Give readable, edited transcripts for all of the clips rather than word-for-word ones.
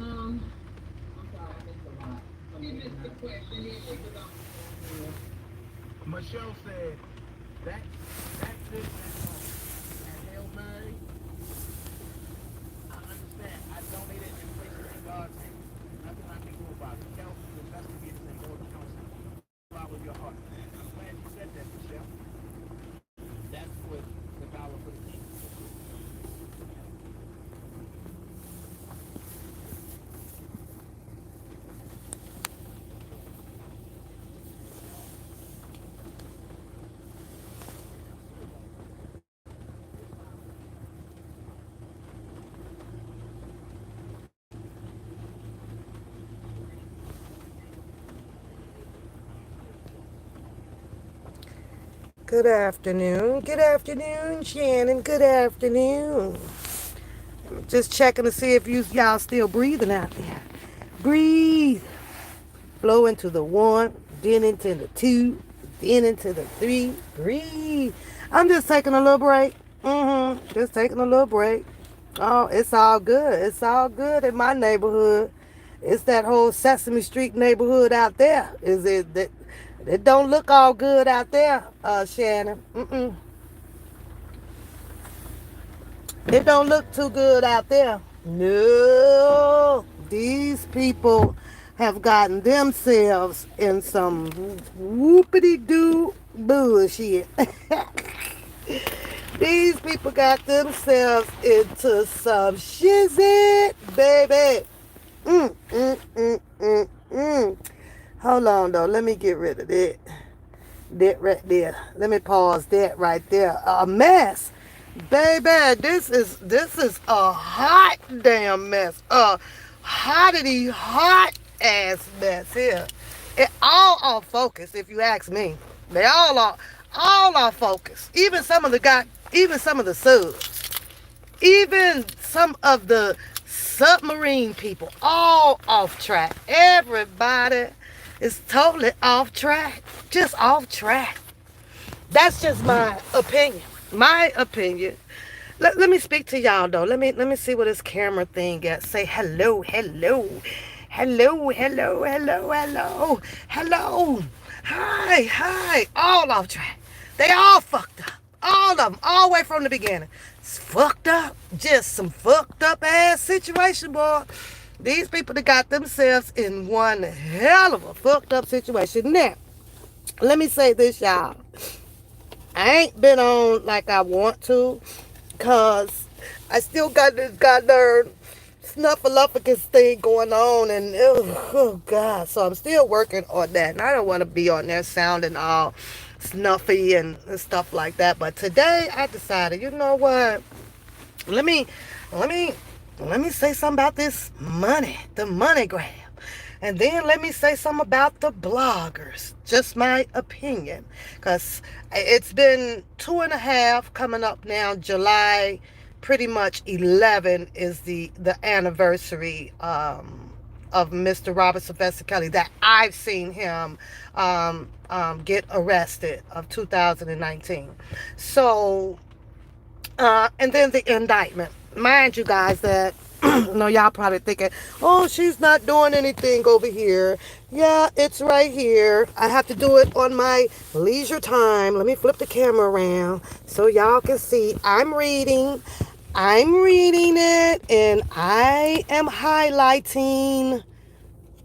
I'm sorry, I missed a lot. Some of it not. Yeah. Michelle said that that fish at Hail Mary, I understand. I donated and placed it in God's hands. Nothing I can do about it. Counsel investigators and more counsel. Follow your heart. I'm glad you said that, Michelle. That's what the dollar for the king. Good afternoon. Good afternoon, Shannon. Good afternoon. Just checking to see if y'all still breathing out there. Breathe. Blow into the one, then into the two, then into the three. Breathe. I'm just taking a little break. Just taking a little break. Oh, it's all good. It's all good in my neighborhood. It's that whole Sesame Street neighborhood out there. Is it that it don't look all good out there, Shannon? It don't look too good out there. No, these people have gotten themselves in some whoopity doo bullshit. These people got themselves into some shizit, baby. Mm, mm, mm, mm, mm. Hold on, though. Let me get rid of that. That right there. Let me pause that right there. A mess. Baby, this is a hot damn mess. A hottity hot ass mess here. It all off focus, if you ask me. They all off focus. Even some of the subs. Even some of the submarine people, all off track. Everybody is totally off track. Just off track. That's just my opinion. My opinion. Let me speak to y'all though. Let me see what this camera thing got. Say hello, hello. Hello, hello, hello, hello. Hello. Hi, hi. All off track. They all fucked up. All of them, all the way from the beginning. It's fucked up. Just some fucked up ass situation, boy. These people that got themselves in one hell of a fucked up situation. Now, let me say this, y'all. I ain't been on like I want to, cause I still got this goddamn snuffleupagus thing going on, and oh god, so I'm still working on that, and I don't want to be on there sounding all snuffy and stuff like that. But today I decided, you know what? Let me let me let me say something about this money, the money grab. And then let me say something about the bloggers. Just my opinion. Because it's been 2.5 coming up now. July pretty much 11 is the anniversary of Mr. Robert Sylvester Kelly that I've seen him get arrested of 2019. So and then the indictment. Mind you guys that no, y'all probably thinking, oh, she's not doing anything over here. Yeah, it's right here. I have to do it on my leisure time. Let me flip the camera around so y'all can see. I'm reading. I'm reading it, and I am highlighting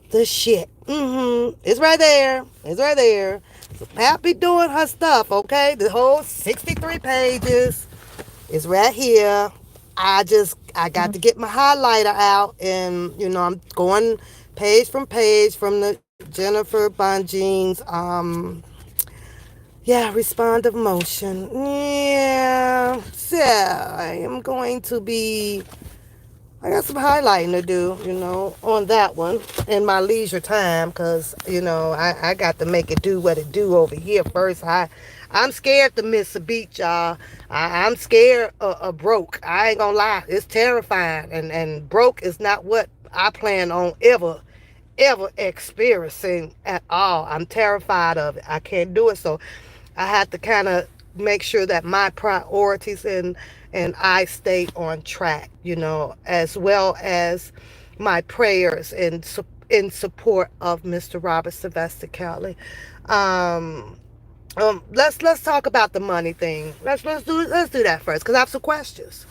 the shit. It's right there. It's right there. So Pat be doing her stuff, okay? The whole 63 pages is right here. I got to get my highlighter out, and I'm going page from page from the Jennifer Bonjean's responsive motion. Yeah. So I am going to be I got some highlighting to do, on that one in my leisure time, because, I got to make it do what it do over here first. I'm scared to miss a beat, y'all. I'm scared of broke. I ain't gonna lie. It's terrifying. And broke is not what I plan on ever experiencing at all. I'm terrified of it. I can't do it. So I had to kind of make sure that my priorities and I stay on track, as well as my prayers in support of Mr. Robert Sylvester Kelly. Um, let's talk about the money thing. Let's do that first because I have some questions.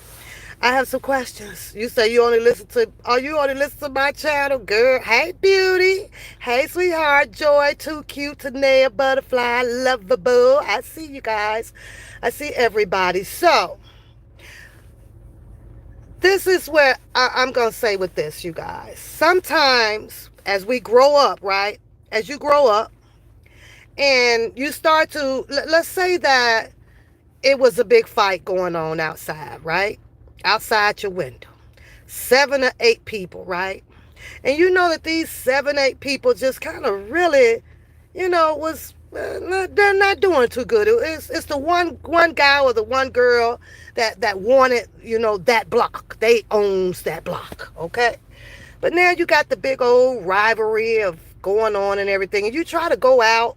I have some questions. You say you only listen to my channel, girl. Hey, beauty. Hey, sweetheart. Joy, too cute, Tanea, butterfly, lovable. I see you guys. I see everybody. So, this is where I'm going to say with this, you guys. Sometimes, as we grow up, right? As you grow up, and you start to, let's say that it was a big fight going on outside, right? Outside your window. 7 or 8 people, right? And you know that these 7, 8 people just kind of really, was they're not doing too good. It's the one guy or the one girl that wanted, that block. They owns that block, okay? But now you got the big old rivalry of going on and everything, and you try to go out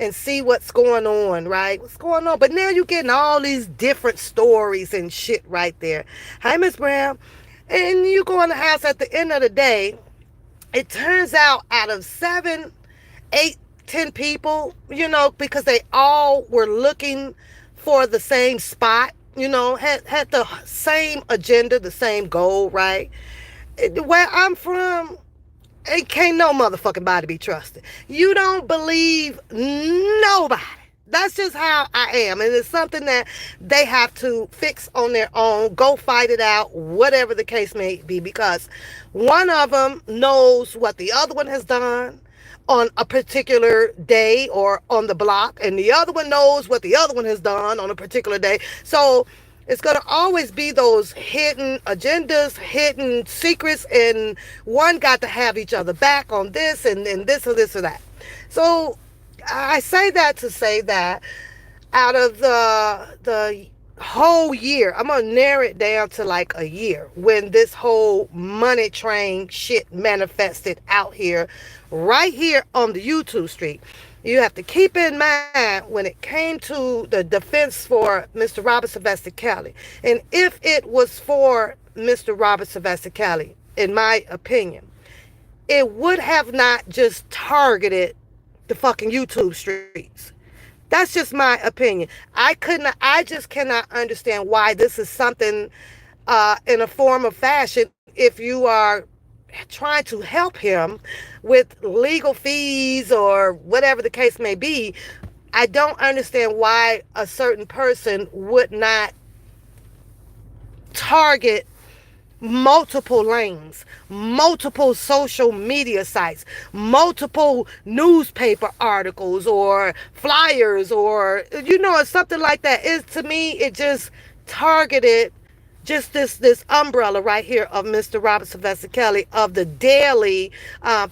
and see what's going on, right? What's going on? But now you're getting all these different stories and shit right there. Hi, Miss Brown. And you go in the house at the end of the day, it turns out of 7, 8, 10 people, because they all were looking for the same spot, had the same agenda, the same goal, right? Where I'm from, it can't no motherfucking body be trusted. You don't believe nobody. That's just how I am. And it's something that they have to fix on their own. Go fight it out, whatever the case may be. Because one of them knows what the other one has done on a particular day or on the block. And the other one knows what the other one has done on a particular day. So it's going to always be those hidden agendas, hidden secrets, and one got to have each other back on this and this or this or that. So I say that to say that out of the whole year, I'm going to narrow it down to like a year when this whole money train shit manifested out here, right here on the YouTube street. You have to keep in mind when it came to the defense for Mr. Robert Sylvester Kelly, and if it was for Mr. Robert Sylvester Kelly, in my opinion, it would have not just targeted the fucking YouTube streets. That's just my opinion. I just cannot understand why this is something in a form of fashion if you are trying to help him with legal fees or whatever the case may be. I don't understand why a certain person would not target multiple lanes, multiple social media sites, multiple newspaper articles or flyers or, something like that. To me, it just targeted just this umbrella right here of Mr. Robert Sylvester Kelly, of the daily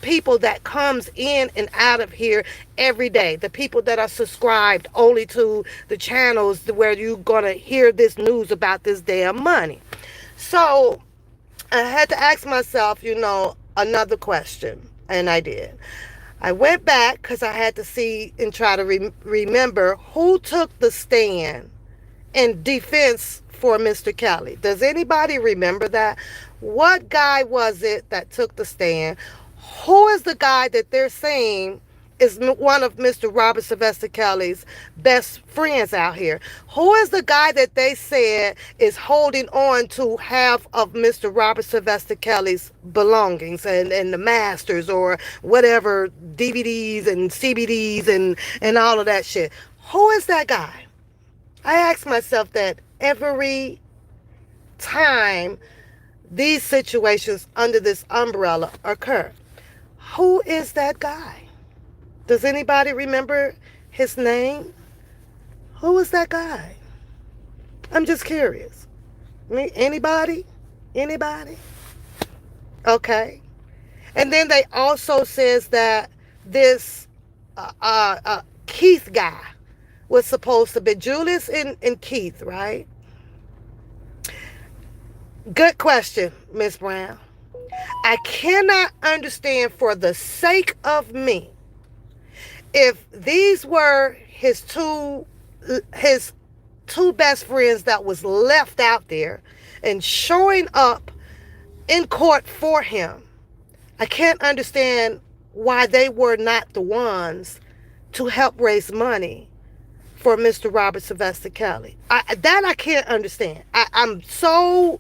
people that comes in and out of here every day, the people that are subscribed only to the channels where you're gonna hear this news about this damn money. So I had to ask myself, another question, and I did. I went back because I had to see and try to remember who took the stand in defense for Mr. Kelly. Does anybody remember that? What guy was it that took the stand? Who is the guy that they're saying is one of Mr. Robert Sylvester Kelly's best friends out here? Who is the guy that they said is holding on to half of Mr. Robert Sylvester Kelly's belongings and the masters or whatever, DVDs and CBDs and all of that shit? Who is that guy? I ask myself that every time these situations under this umbrella occur. Who is that guy? Does anybody remember his name? Who is that guy? I'm just curious. Anybody? Anybody? Okay. And then they also says that this Keith guy was supposed to be Julius and Keith, right? Good question, Miss Brown. I cannot understand for the sake of me if these were his two best friends that was left out there and showing up in court for him. I can't understand why they were not the ones to help raise money for Mr. Robert Sylvester Kelly. That I can't understand. I'm so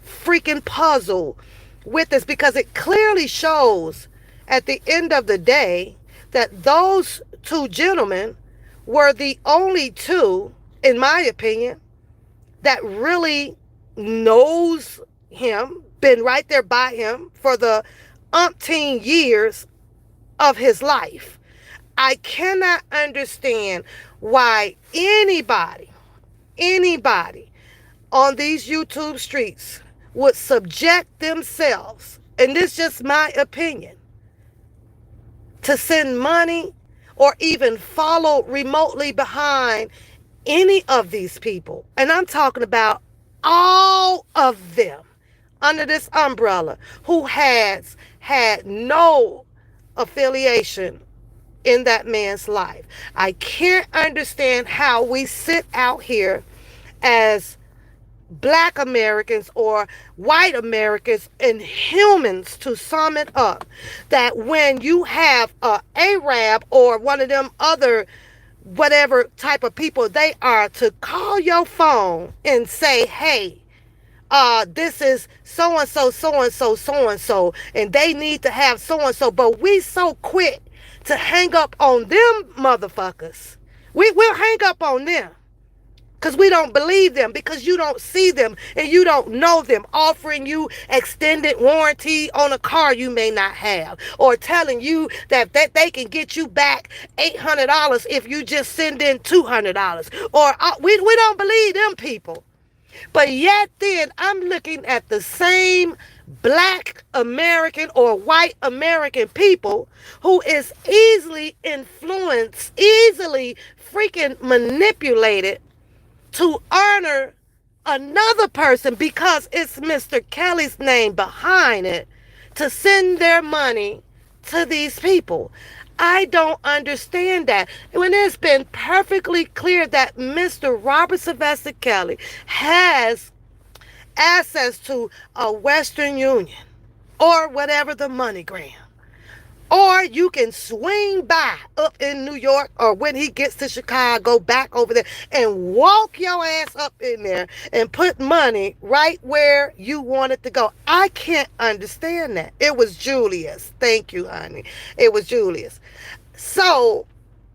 freaking puzzled with this because it clearly shows at the end of the day that those two gentlemen were the only two, in my opinion, that really knows him, been right there by him for the umpteen years of his life. I cannot understand why anybody on these YouTube streets would subject themselves, and this is just my opinion, to send money or even follow remotely behind any of these people. And I'm talking about all of them under this umbrella who has had no affiliation in that man's life. I can't understand how we sit out here as Black Americans or white Americans and humans, to sum it up, that when you have a Arab or one of them other whatever type of people they are, to call your phone and say, hey, this is so and so, so and so, so and so, and they need to have so and so, but we so quick to hang up on them motherfuckers. We'll hang up on them because we don't believe them, because you don't see them and you don't know them offering you extended warranty on a car you may not have, or telling you that they can get you back $800 if you just send in $200, or we don't believe them people. But yet then I'm looking at the same Black American or white American people who is easily influenced, easily freaking manipulated to honor another person because it's Mr. Kelly's name behind it, to send their money to these people. I don't understand that. When it's been perfectly clear that Mr. Robert Sylvester Kelly has access to a Western Union or whatever, the MoneyGram, or you can swing by up in New York, or when he gets to Chicago, back over there and walk your ass up in there and put money right where you want it to go. I can't understand that. It was Julius. Thank you, honey. It was Julius. So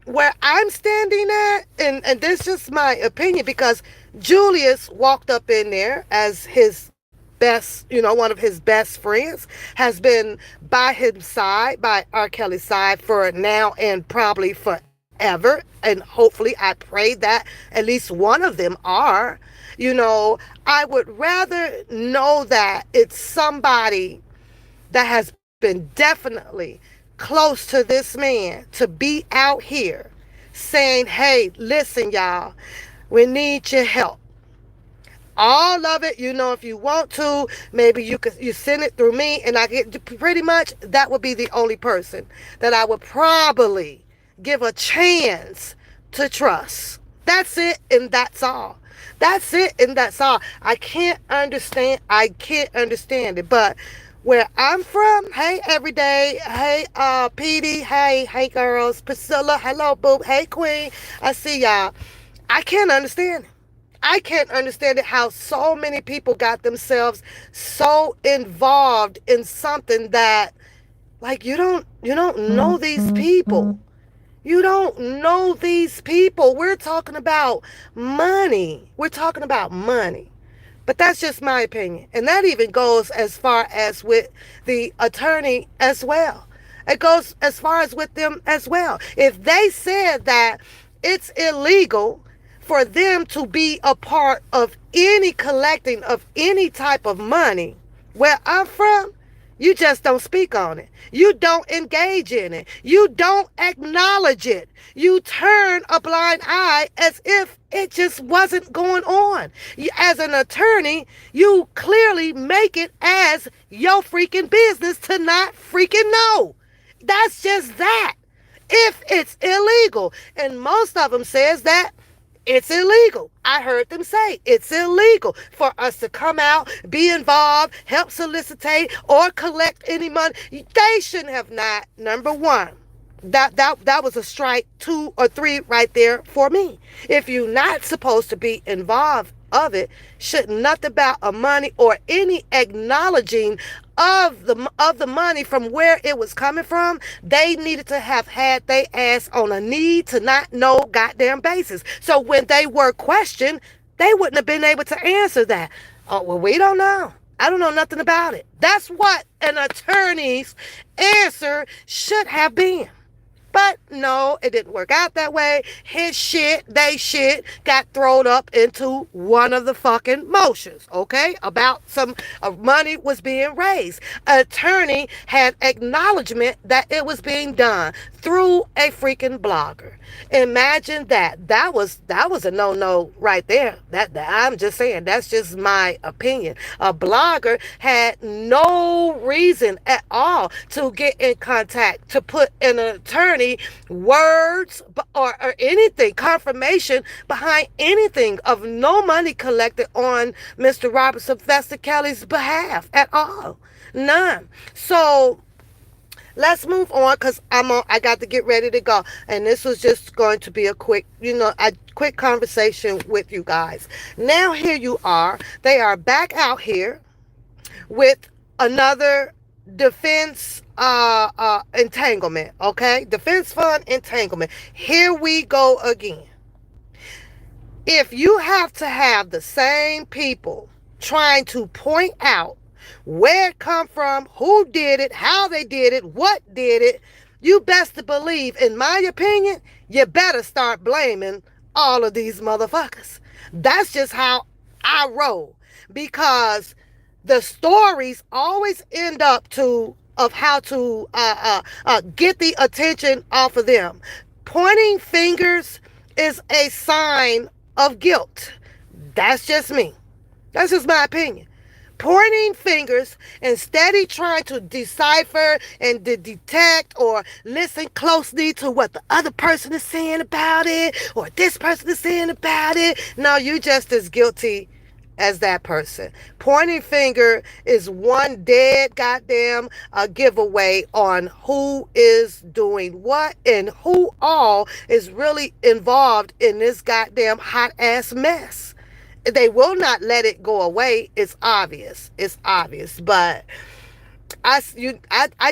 where I'm standing at, and this is just my opinion, because Julius walked up in there as his best, one of his best friends, has been by his side, by Rkelly's side, for now and probably forever. And hopefully, I pray that at least one of them are. I would rather know that it's somebody that has been definitely close to this man to be out here saying, hey, listen, y'all, we need your help. All of it, if you want to, maybe you send it through me, and I get, pretty much that would be the only person that I would probably give a chance to trust. That's it, and that's all. That's it, and that's all. I can't understand it. But where I'm from, hey, Everyday, hey, Petey, hey, girls, Priscilla, hello, boo, hey, Queen, I see y'all. I can't understand it. I can't understand it, how so many people got themselves so involved in something that, like, you don't know these people. You don't know these people. We're talking about money. But that's just my opinion. And that even goes as far as with the attorney as well. It goes as far as with them as well. If they said that it's illegal for them to be a part of any collecting of any type of money, where I'm from, you just don't speak on it. You don't engage in it. You don't acknowledge it. You turn a blind eye as if it just wasn't going on. As an attorney, you clearly make it as your freaking business to not freaking know. That's just that. If it's illegal. And most of them says that It's illegal. I heard them say it's illegal for us to come out, be involved, help solicitate, or collect any money. They shouldn't have not. Number one, that was a strike 2 or 3 right there for me. If you're not supposed to be involved of it, should nothing about a money or any acknowledging of the money from where it was coming from. They needed to have had they ass on a need to not know goddamn basis. So when they were questioned, they wouldn't have been able to answer that. Oh well, we don't know. I don't know nothing about it. That's what an attorney's answer should have been. But no, it didn't work out that way. His shit, they shit, got thrown up into one of the fucking motions, okay? About some money was being raised. Attorney had acknowledgement that it was being done through a freaking blogger. Imagine that. That was a no-no right there. That I'm just saying, that's just my opinion. A blogger had no reason at all to get in contact, to put an attorney words or anything, confirmation behind anything of no money collected on Mr. Robert Sylvester Kelly's behalf at all. None. So let's move on because I got to get ready to go. And this was just going to be a quick conversation with you guys. Now here you are. They are back out here with another defense entanglement, okay? Defense fund entanglement. Here we go again. If you have to have the same people trying to point out where it come from, who did it, how they did it, what did it, you best to believe, in my opinion, you better start blaming all of these motherfuckers. That's just how I roll. Because the stories always end up of how to get the attention off of them. Pointing fingers is a sign of guilt. That's just me. That's just my opinion. Pointing fingers and steady trying to decipher and detect or listen closely to what the other person is saying about it or this person is saying about it. No, you just as guilty as that person. Pointing finger is one dead goddamn giveaway on who is doing what and who all is really involved in this goddamn hot ass mess. They will not let it go away. It's obvious. It's obvious. But I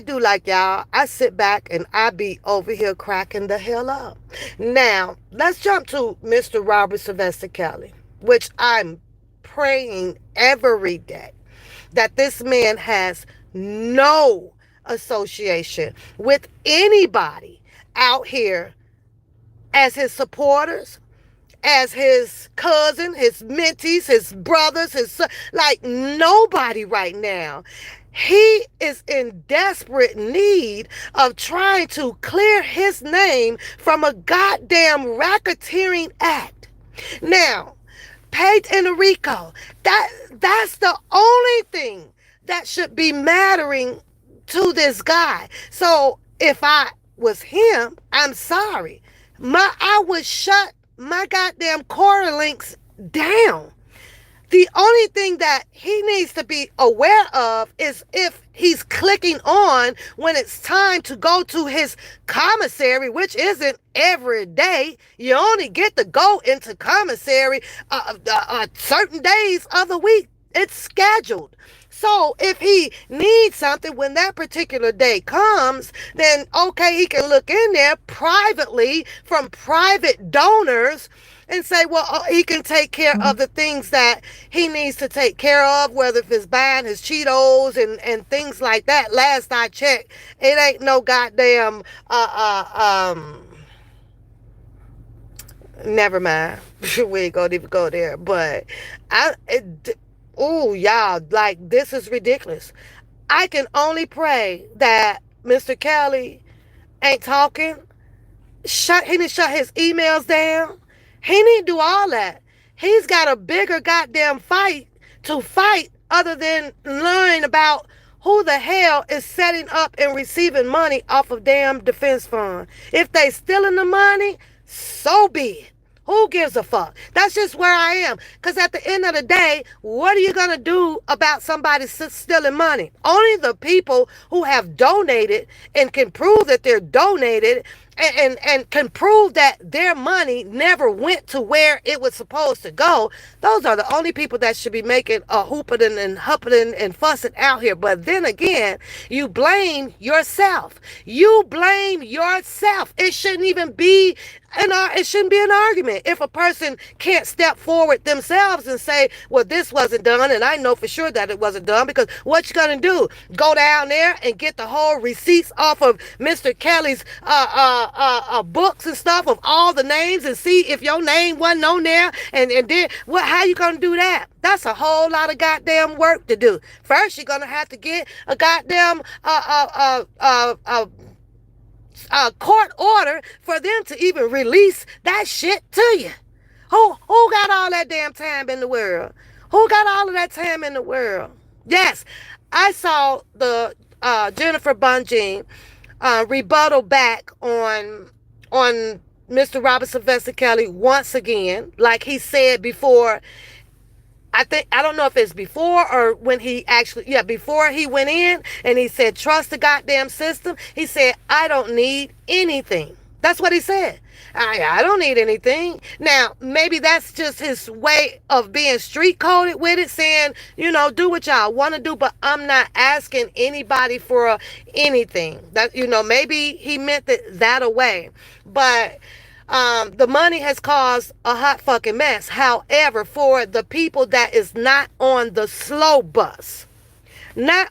do like y'all. I sit back and I be over here cracking the hell up. Now, let's jump to Mr. Robert Sylvester Kelly, which I'm praying every day that this man has no association with anybody out here as his supporters, as his cousin, his mentees, his brothers, like nobody right now. He is in desperate need of trying to clear his name from a goddamn racketeering act. Now, Pate and Rico, that's the only thing that should be mattering to this guy. So if I was him, I'm sorry. I would shut my goddamn quarter links down. The only thing that he needs to be aware of is if he's clicking on when it's time to go to his commissary, which isn't every day. You only get to go into commissary certain days of the week. It's scheduled. So if he needs something when that particular day comes, then okay, he can look in there privately from private donors and say, well, he can take care of the things that he needs to take care of, whether if it's buying his Cheetos and things like that. Last I checked, it ain't no goddamn, never mind. We ain't gonna even go there. But y'all, like, this is ridiculous. I can only pray that Mr. Kelly ain't talking. He need to shut his emails down. He need to do all that. He's got a bigger goddamn fight to fight other than learning about who the hell is setting up and receiving money off of damn defense fund. If they stealing the money, so be it. Who gives a fuck? That's just where I am. Because at the end of the day, what are you going to do about somebody stealing money? Only the people who have donated and can prove that they're donated and can prove that their money never went to where it was supposed to go. Those are the only people that should be making a hooping and hupping and fussing out here. But then again, you blame yourself. You blame yourself. It shouldn't even be it shouldn't be an argument if a person can't step forward themselves and say, well, this wasn't done, and I know for sure that it wasn't done, because what you gonna do? Go down there and get the whole receipts off of Mr. Kelly's books and stuff of all the names and see if your name wasn't on there, and then what? How you gonna do that? That's a whole lot of goddamn work to do. First, you're gonna have to get a goddamn court order for them to even release that shit to you. Who got all that damn time in the world? Who got all of that time in the world? Yes, I saw the Jennifer Bunjean rebuttal back on Mr. Robert Sylvester Kelly once again, like he said before. I don't know if it's before or when he actually, before he went in and he said, trust the goddamn system. He said, I don't need anything. That's what he said. I don't need anything. Now, maybe that's just his way of being street coded with it, saying, do what y'all want to do, but I'm not asking anybody for anything. That, maybe he meant that away. But the money has caused a hot fucking mess. However, for the people that is not on the slow bus, this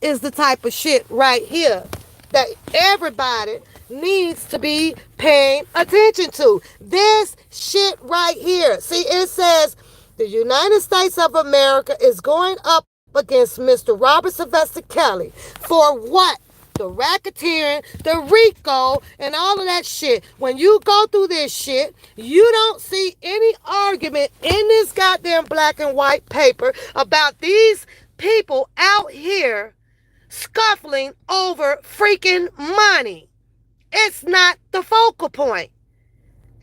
is the type of shit right here that everybody needs to be paying attention to. This shit right here. See, it says the United States of America is going up against Mr. Robert Sylvester Kelly for what? The racketeering, the RICO, and all of that shit. When you go through this shit, you don't see any argument in this goddamn black and white paper about these people out here scuffling over freaking money. It's not the focal point.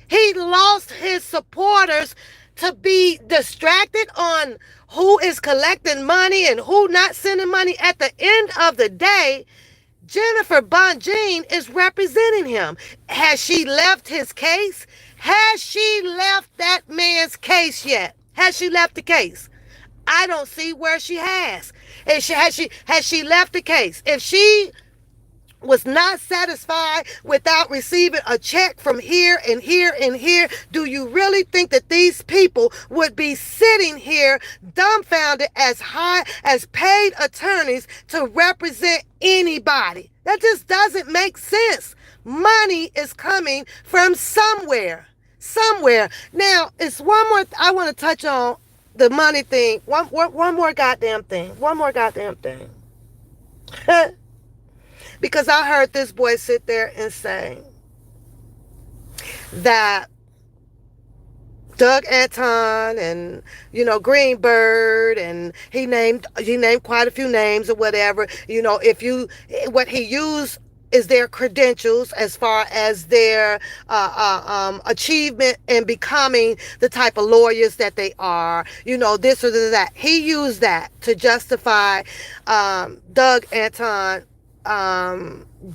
He lost his supporters to be distracted on who is collecting money and who not sending money. At the end of the day, Jennifer Bunjean is representing him. Has she left his case? Has she left that man's case yet? Has she left the case? I don't see where she has. Has she left the case? If she was not satisfied without receiving a check from here and here and here, do you really think that these people would be sitting here dumbfounded as high as paid attorneys to represent anybody? That just doesn't make sense. Money is coming from somewhere. Now, it's one more I want to touch on the money thing. One more goddamn thing. Because I heard this boy sit there and say that Doug Anton and Greenberg, and he named quite a few names or whatever. What he used is their credentials as far as their achievement in becoming the type of lawyers that they are, this or that. He used that to justify Doug Anton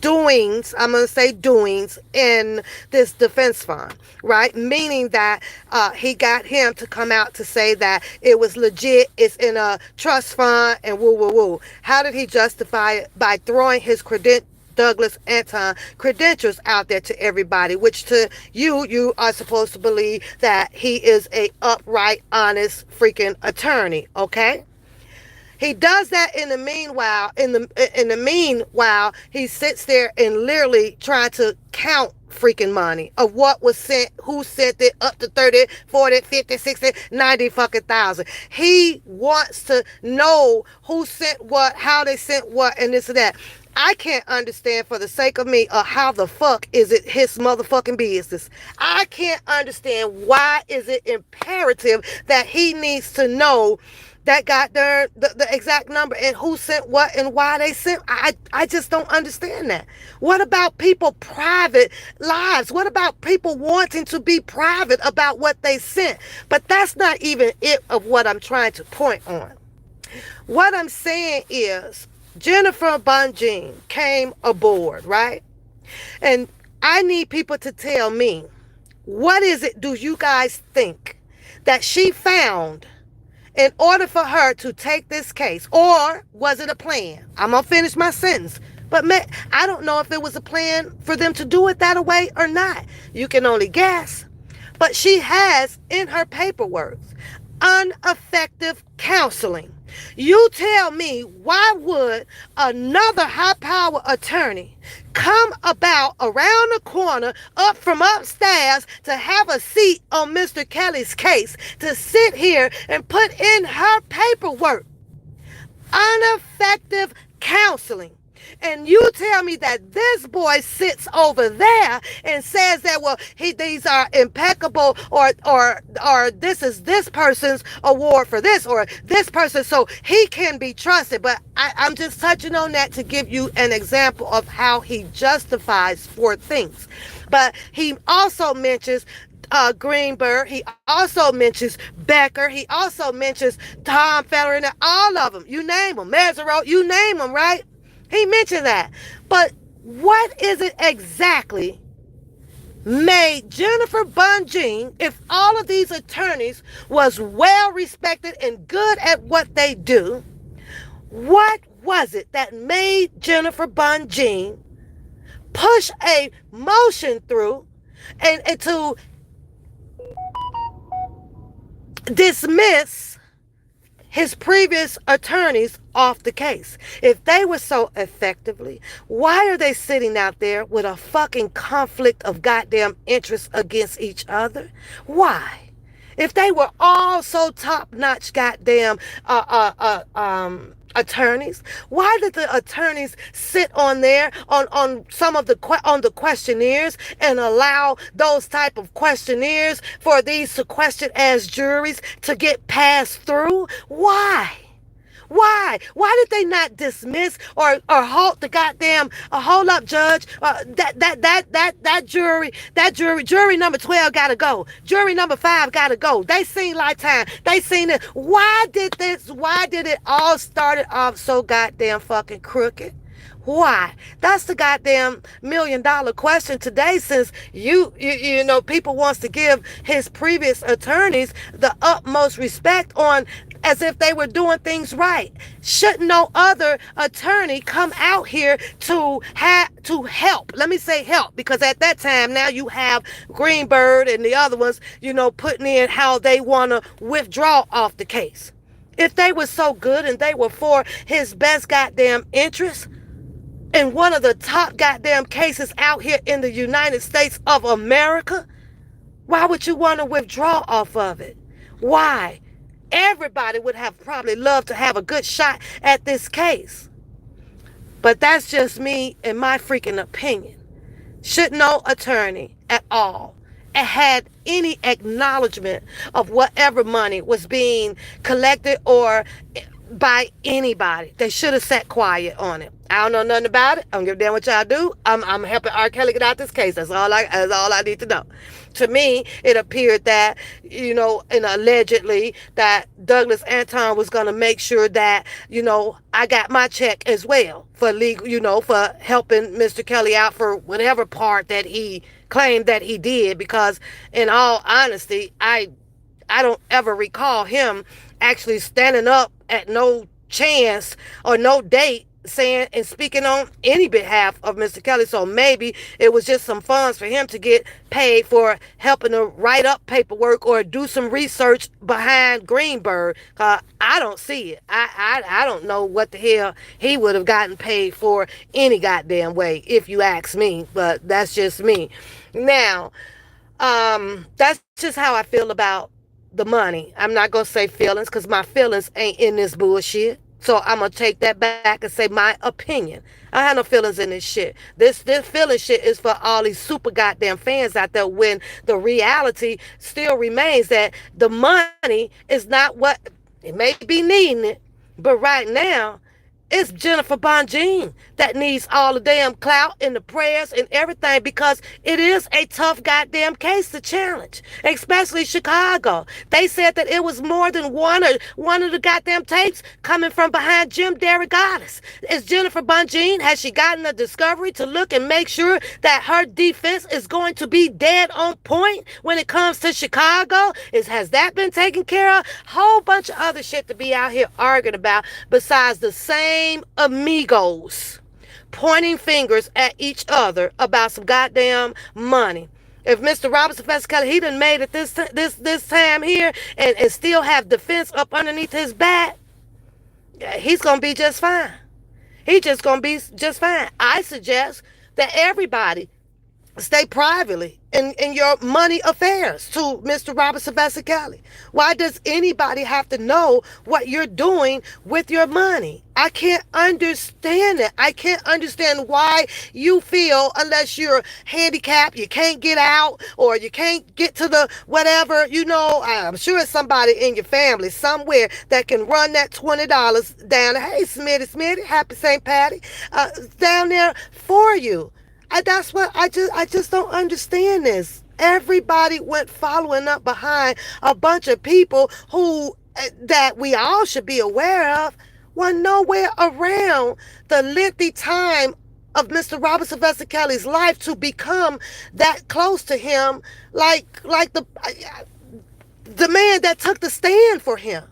doings, I'm going to say doings, in this defense fund, right? Meaning that he got him to come out to say that it was legit, it's in a trust fund, and woo. How did he justify it? By throwing his Douglas Anton credentials out there to everybody, which to you are supposed to believe that he is a upright, honest freaking attorney, okay? He does that in the meanwhile, he sits there and literally trying to count freaking money of what was sent, who sent it, up to 30, 40, 50, 60, 90 fucking thousand. He wants to know who sent what, how they sent what, and this and that. I can't understand, for the sake of me, how the fuck is it his motherfucking business. I can't understand why is it imperative that he needs to know that got the exact number and who sent what and why they sent. I just don't understand that. What about people private lives? What about people wanting to be private about what they sent? But that's not even it of what I'm trying to point on. What I'm saying is Jennifer Bunjean came aboard, right? And I need people to tell me, what is it do you guys think that she found in order for her to take this case? Or was it a plan? I'm going to finish my sentence. But man, I don't know if it was a plan for them to do it that way or not. You can only guess. But she has in her paperwork ineffective counseling. You tell me, why would another high power attorney come about around the corner up from upstairs to have a seat on Mr. Kelly's case, to sit here and put in her paperwork ineffective counseling? And you tell me that this boy sits over there and says that, well, these are impeccable, or this is this person's award for this, or this person, so he can be trusted. But I'm just touching on that to give you an example of how he justifies for things. But he also mentions Greenberg. He also mentions Becker. He also mentions Tom Feller, and all of them. You name them. Mesereau, you name them, right? He mentioned that. But what is it exactly made Jennifer Bunjean, if all of these attorneys was well respected and good at what they do, what was it that made Jennifer Bunjean push a motion through and to dismiss his previous attorneys off the case? If they were so effectively, why are they sitting out there with a fucking conflict of goddamn interests against each other? Why? If they were all so top-notch goddamn attorneys, why did the attorneys sit on there on some of the on the questionnaires and allow those type of questionnaires for these sequestered as juries to get passed through? Why? Why did they not dismiss or halt the goddamn hold up, judge? That jury number 12 gotta go. Jury number 5 gotta go. They seen Lifetime. They seen it. Why did it all started off so goddamn fucking crooked? Why? That's the goddamn $1,000,000 question today, since you know, people wants to give his previous attorneys the utmost respect on as if they were doing things right. Shouldn't no other attorney come out here to help? Let me say help, because at that time now you have Greenberg and the other ones, you know, putting in how they want to withdraw off the case. If they were so good and they were for his best goddamn interest, in one of the top goddamn cases out here in the United States of America, why would you want to withdraw off of it? Why? Everybody would have probably loved to have a good shot at this case. But that's just me and my freaking opinion. Should no attorney at all had any acknowledgement of whatever money was being collected or by anybody, they should have sat quiet on it. I don't know nothing about it. I don't give a damn what y'all do. I'm helping Rkelly get out this case. That's all I need to know. To me, it appeared that, you know, and allegedly that Douglas Anton was going to make sure that, you know, I got my check as well for legal, you know, for helping Mr. Kelly out for whatever part that he claimed that he did. Because in all honesty, I don't ever recall him actually standing up at no chance or no date saying and speaking on any behalf of Mr. Kelly. So maybe it was just some funds for him to get paid for helping to write up paperwork or do some research behind Greenberg. I don't see it. I don't know what the hell he would have gotten paid for any goddamn way, if you ask me. But that's just me. Now, that's just how I feel about the money. I'm not going to say feelings, because my feelings ain't in this bullshit. So I'm going to take that back and say my opinion. I have no feelings in this shit. This feeling shit is for all these super goddamn fans out there, when the reality still remains that the money is not what It may be needing it, but right now, it's Jennifer Bonjean that needs all the damn clout and the prayers and everything because it is a tough goddamn case to challenge, especially Chicago. They said that it was more than one of the goddamn tapes coming from behind Jim Derogatis. Is Jennifer Bonjean, has she gotten a discovery to look and make sure that her defense is going to be dead on point when it comes to Chicago? Has that been taken care of? Whole bunch of other shit to be out here arguing about besides the same amigos pointing fingers at each other about some goddamn money. If Mr. Robinson Kelly, he done made it this time here and still have defense up underneath his back, he's gonna be just fine. He's just gonna be just fine. I suggest that everybody stay privately in your money affairs to Mr. Robert Sylvester Kelly. Why does anybody have to know what you're doing with your money? I can't understand it. I can't understand why you feel unless you're handicapped, you can't get out or you can't get to the whatever, I'm sure it's somebody in your family somewhere that can run that $20 down. Hey, Smitty, happy St. Patty, down there for you. That's what I just don't understand this. Everybody went following up behind a bunch of people who that we all should be aware of were nowhere around the lengthy time of Mr. Robert Sylvester Kelly's life to become that close to him, like the man that took the stand for him.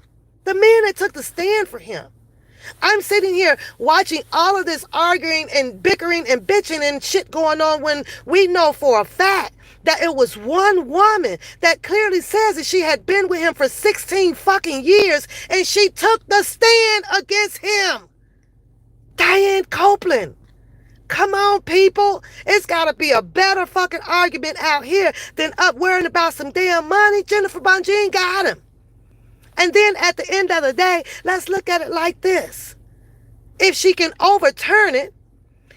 The man that took the stand for him. I'm sitting here watching all of this arguing and bickering and bitching and shit going on when we know for a fact that it was one woman that clearly says that she had been with him for 16 fucking years and she took the stand against him. Diane Copeland. Come on, people. It's got to be a better fucking argument out here than up worrying about some damn money. Jennifer Bonjean got him. And then at the end of the day, let's look at it like this. If she can overturn it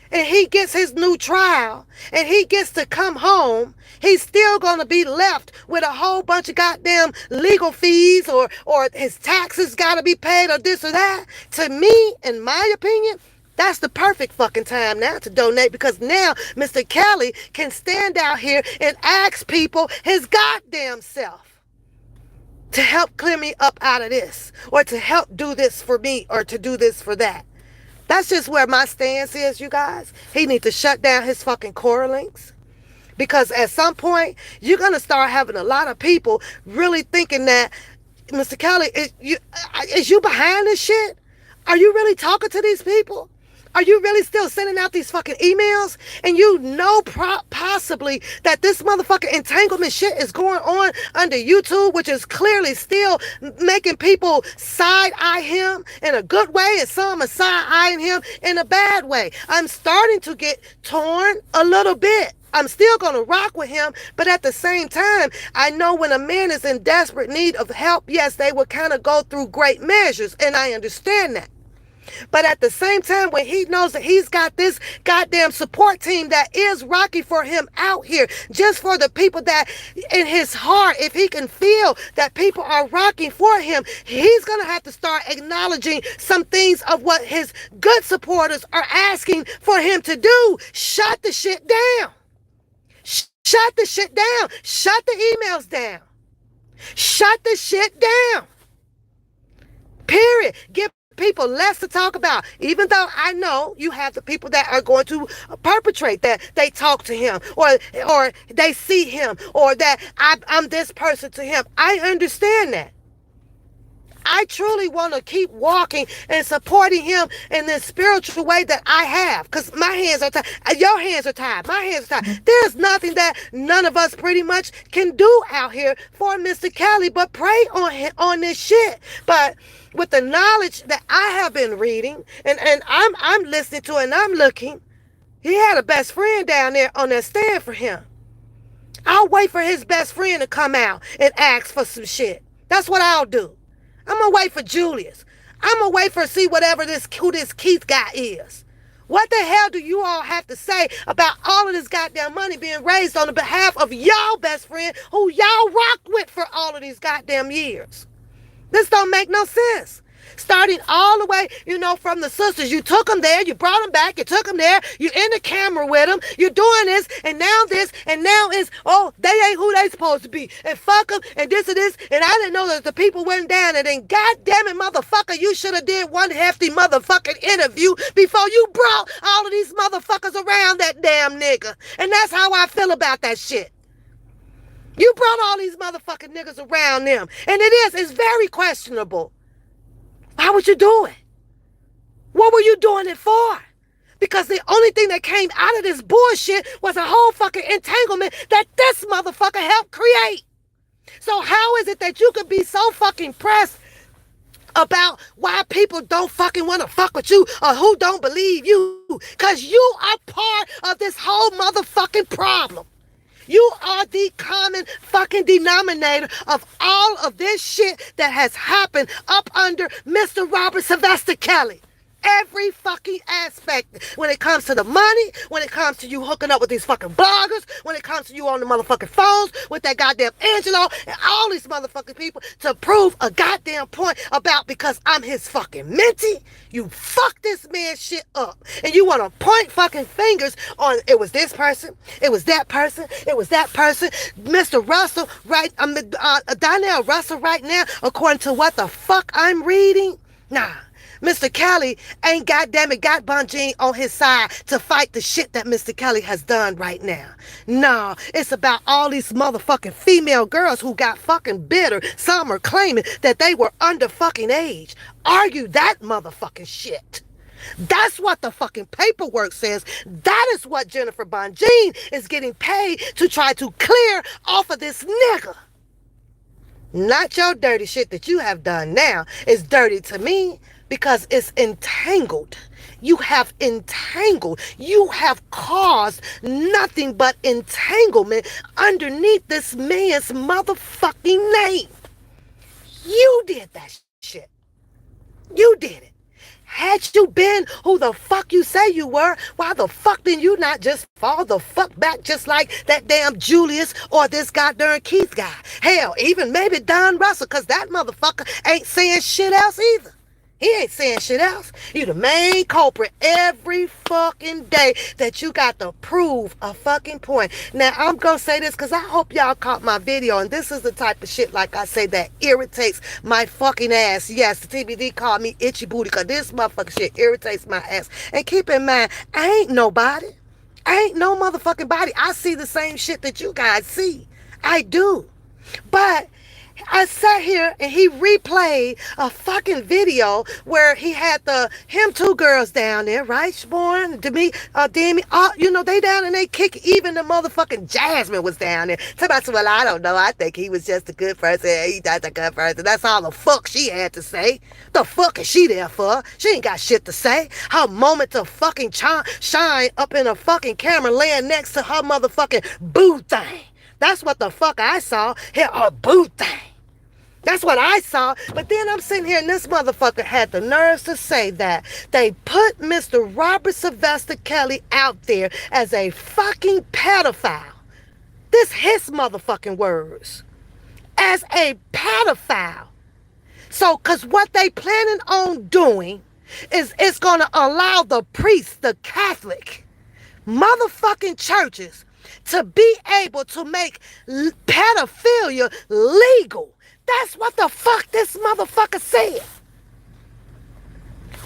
and he gets his new trial and he gets to come home, he's still going to be left with a whole bunch of goddamn legal fees or his taxes got to be paid or this or that. To me, in my opinion, that's the perfect fucking time now to donate because now Mr. Kelly can stand out here and ask people his goddamn self to help clear me up out of this, or to help do this for me, or to do this for that. That's just where my stance is, you guys. He needs to shut down his fucking core links. Because at some point, you're going to start having a lot of people really thinking that, Mr. Kelly, is you behind this shit? Are you really talking to these people? Are you really still sending out these fucking emails? And you know possibly that this motherfucking entanglement shit is going on under YouTube, which is clearly still making people side-eye him in a good way and some are side-eyeing him in a bad way. I'm starting to get torn a little bit. I'm still going to rock with him, but at the same time, I know when a man is in desperate need of help, yes, they will kind of go through great measures, and I understand that. But at the same time, when he knows that he's got this goddamn support team that is rocking for him out here, just for the people that in his heart, if he can feel that people are rocking for him, he's going to have to start acknowledging some things of what his good supporters are asking for him to do. Shut the shit down. Shut the shit down. Shut the emails down. Shut the shit down. Period. Give people less to talk about, even though I know you have the people that are going to perpetrate that. They talk to him or they see him or that I'm this person to him. I understand that. I truly want to keep walking and supporting him in this spiritual way that I have, because my hands are tied. Your hands are tied. My hands are tied. There's nothing that none of us pretty much can do out here for Mr. Kelly but pray on this shit. But with the knowledge that I have been reading and I'm listening to and I'm looking, he had a best friend down there on that stand for him. I'll wait for his best friend to come out and ask for some shit. That's what I'll do. I'm going to wait for Julius. I'm going to wait for see whatever who this Keith guy is. What the hell do you all have to say about all of this goddamn money being raised on the behalf of y'all best friend who y'all rocked with for all of these goddamn years? This don't make no sense. Starting all the way, from the sisters. You took them there, you brought them back, you took them there, you in the camera with them, you're doing this, and now it's, oh, they ain't who they supposed to be, and fuck them, and this, and I didn't know that the people went down, and then goddamn it, motherfucker, you should have did one hefty motherfucking interview before you brought all of these motherfuckers around that damn nigga. And that's how I feel about that shit. You brought all these motherfucking niggas around them, and it's very questionable. Why would you do it? What were you doing it for? Because the only thing that came out of this bullshit was a whole fucking entanglement that this motherfucker helped create. So how is it that you could be so fucking pressed about why people don't fucking want to fuck with you or who don't believe you? Because you are part of this whole motherfucking problem. You are the common fucking denominator of all of this shit that has happened up under Mr. Robert Sylvester Kelly. Every fucking aspect. When it comes to the money, when it comes to you hooking up with these fucking bloggers, when it comes to you on the motherfucking phones with that goddamn Angelo and all these motherfucking people to prove a goddamn point about because I'm his fucking mentee. You fuck this man shit up. And you want to point fucking fingers on it was this person, it was that person, it was that person. Mr. Russell, right? Donnell Russell right now, according to what the fuck I'm reading. Nah. Mr. Kelly ain't got Bonjean on his side to fight the shit that Mr. Kelly has done right now. No, it's about all these motherfucking female girls who got fucking bitter. Some are claiming that they were under fucking age. Argue that motherfucking shit. That's what the fucking paperwork says. That is what Jennifer Bonjean is getting paid to try to clear off of this nigga. Not your dirty shit that you have done now is dirty to me. Because it's entangled. You have entangled. You have caused nothing but entanglement underneath this man's motherfucking name. You did that shit. You did it. Had you been who the fuck you say you were, why the fuck didn't you not just fall the fuck back just like that damn Julius or this goddamn Keith guy? Hell, even maybe Don Russell, because that motherfucker ain't saying shit else either. He ain't saying shit else. You the main culprit every fucking day that you got to prove a fucking point. Now, I'm going to say this because I hope y'all caught my video. And this is the type of shit, like I say, that irritates my fucking ass. Yes, the TBD called me itchy booty because this motherfucking shit irritates my ass. And keep in mind, I ain't nobody. I ain't no motherfucking body. I see the same shit that you guys see. I do. But I sat here and he replayed a fucking video where he had him two girls down there, right? Sporn, Demi, they down and they kick. Even the motherfucking Jasmine was down there. Somebody said, well, I don't know. I think he was just a good person. He not a good person. That's all the fuck she had to say. The fuck is she there for? She ain't got shit to say. Her moment to fucking shine up in a fucking camera laying next to her motherfucking boo thing. That's what the fuck I saw. Here, her boo thing. That's what I saw. But then I'm sitting here and this motherfucker had the nerves to say that they put Mr. Robert Sylvester Kelly out there as a fucking pedophile. This his motherfucking words. As a pedophile. So, because what they planning on doing is it's going to allow the priests, the Catholic motherfucking churches to be able to make pedophilia legal. That's what the fuck this motherfucker said.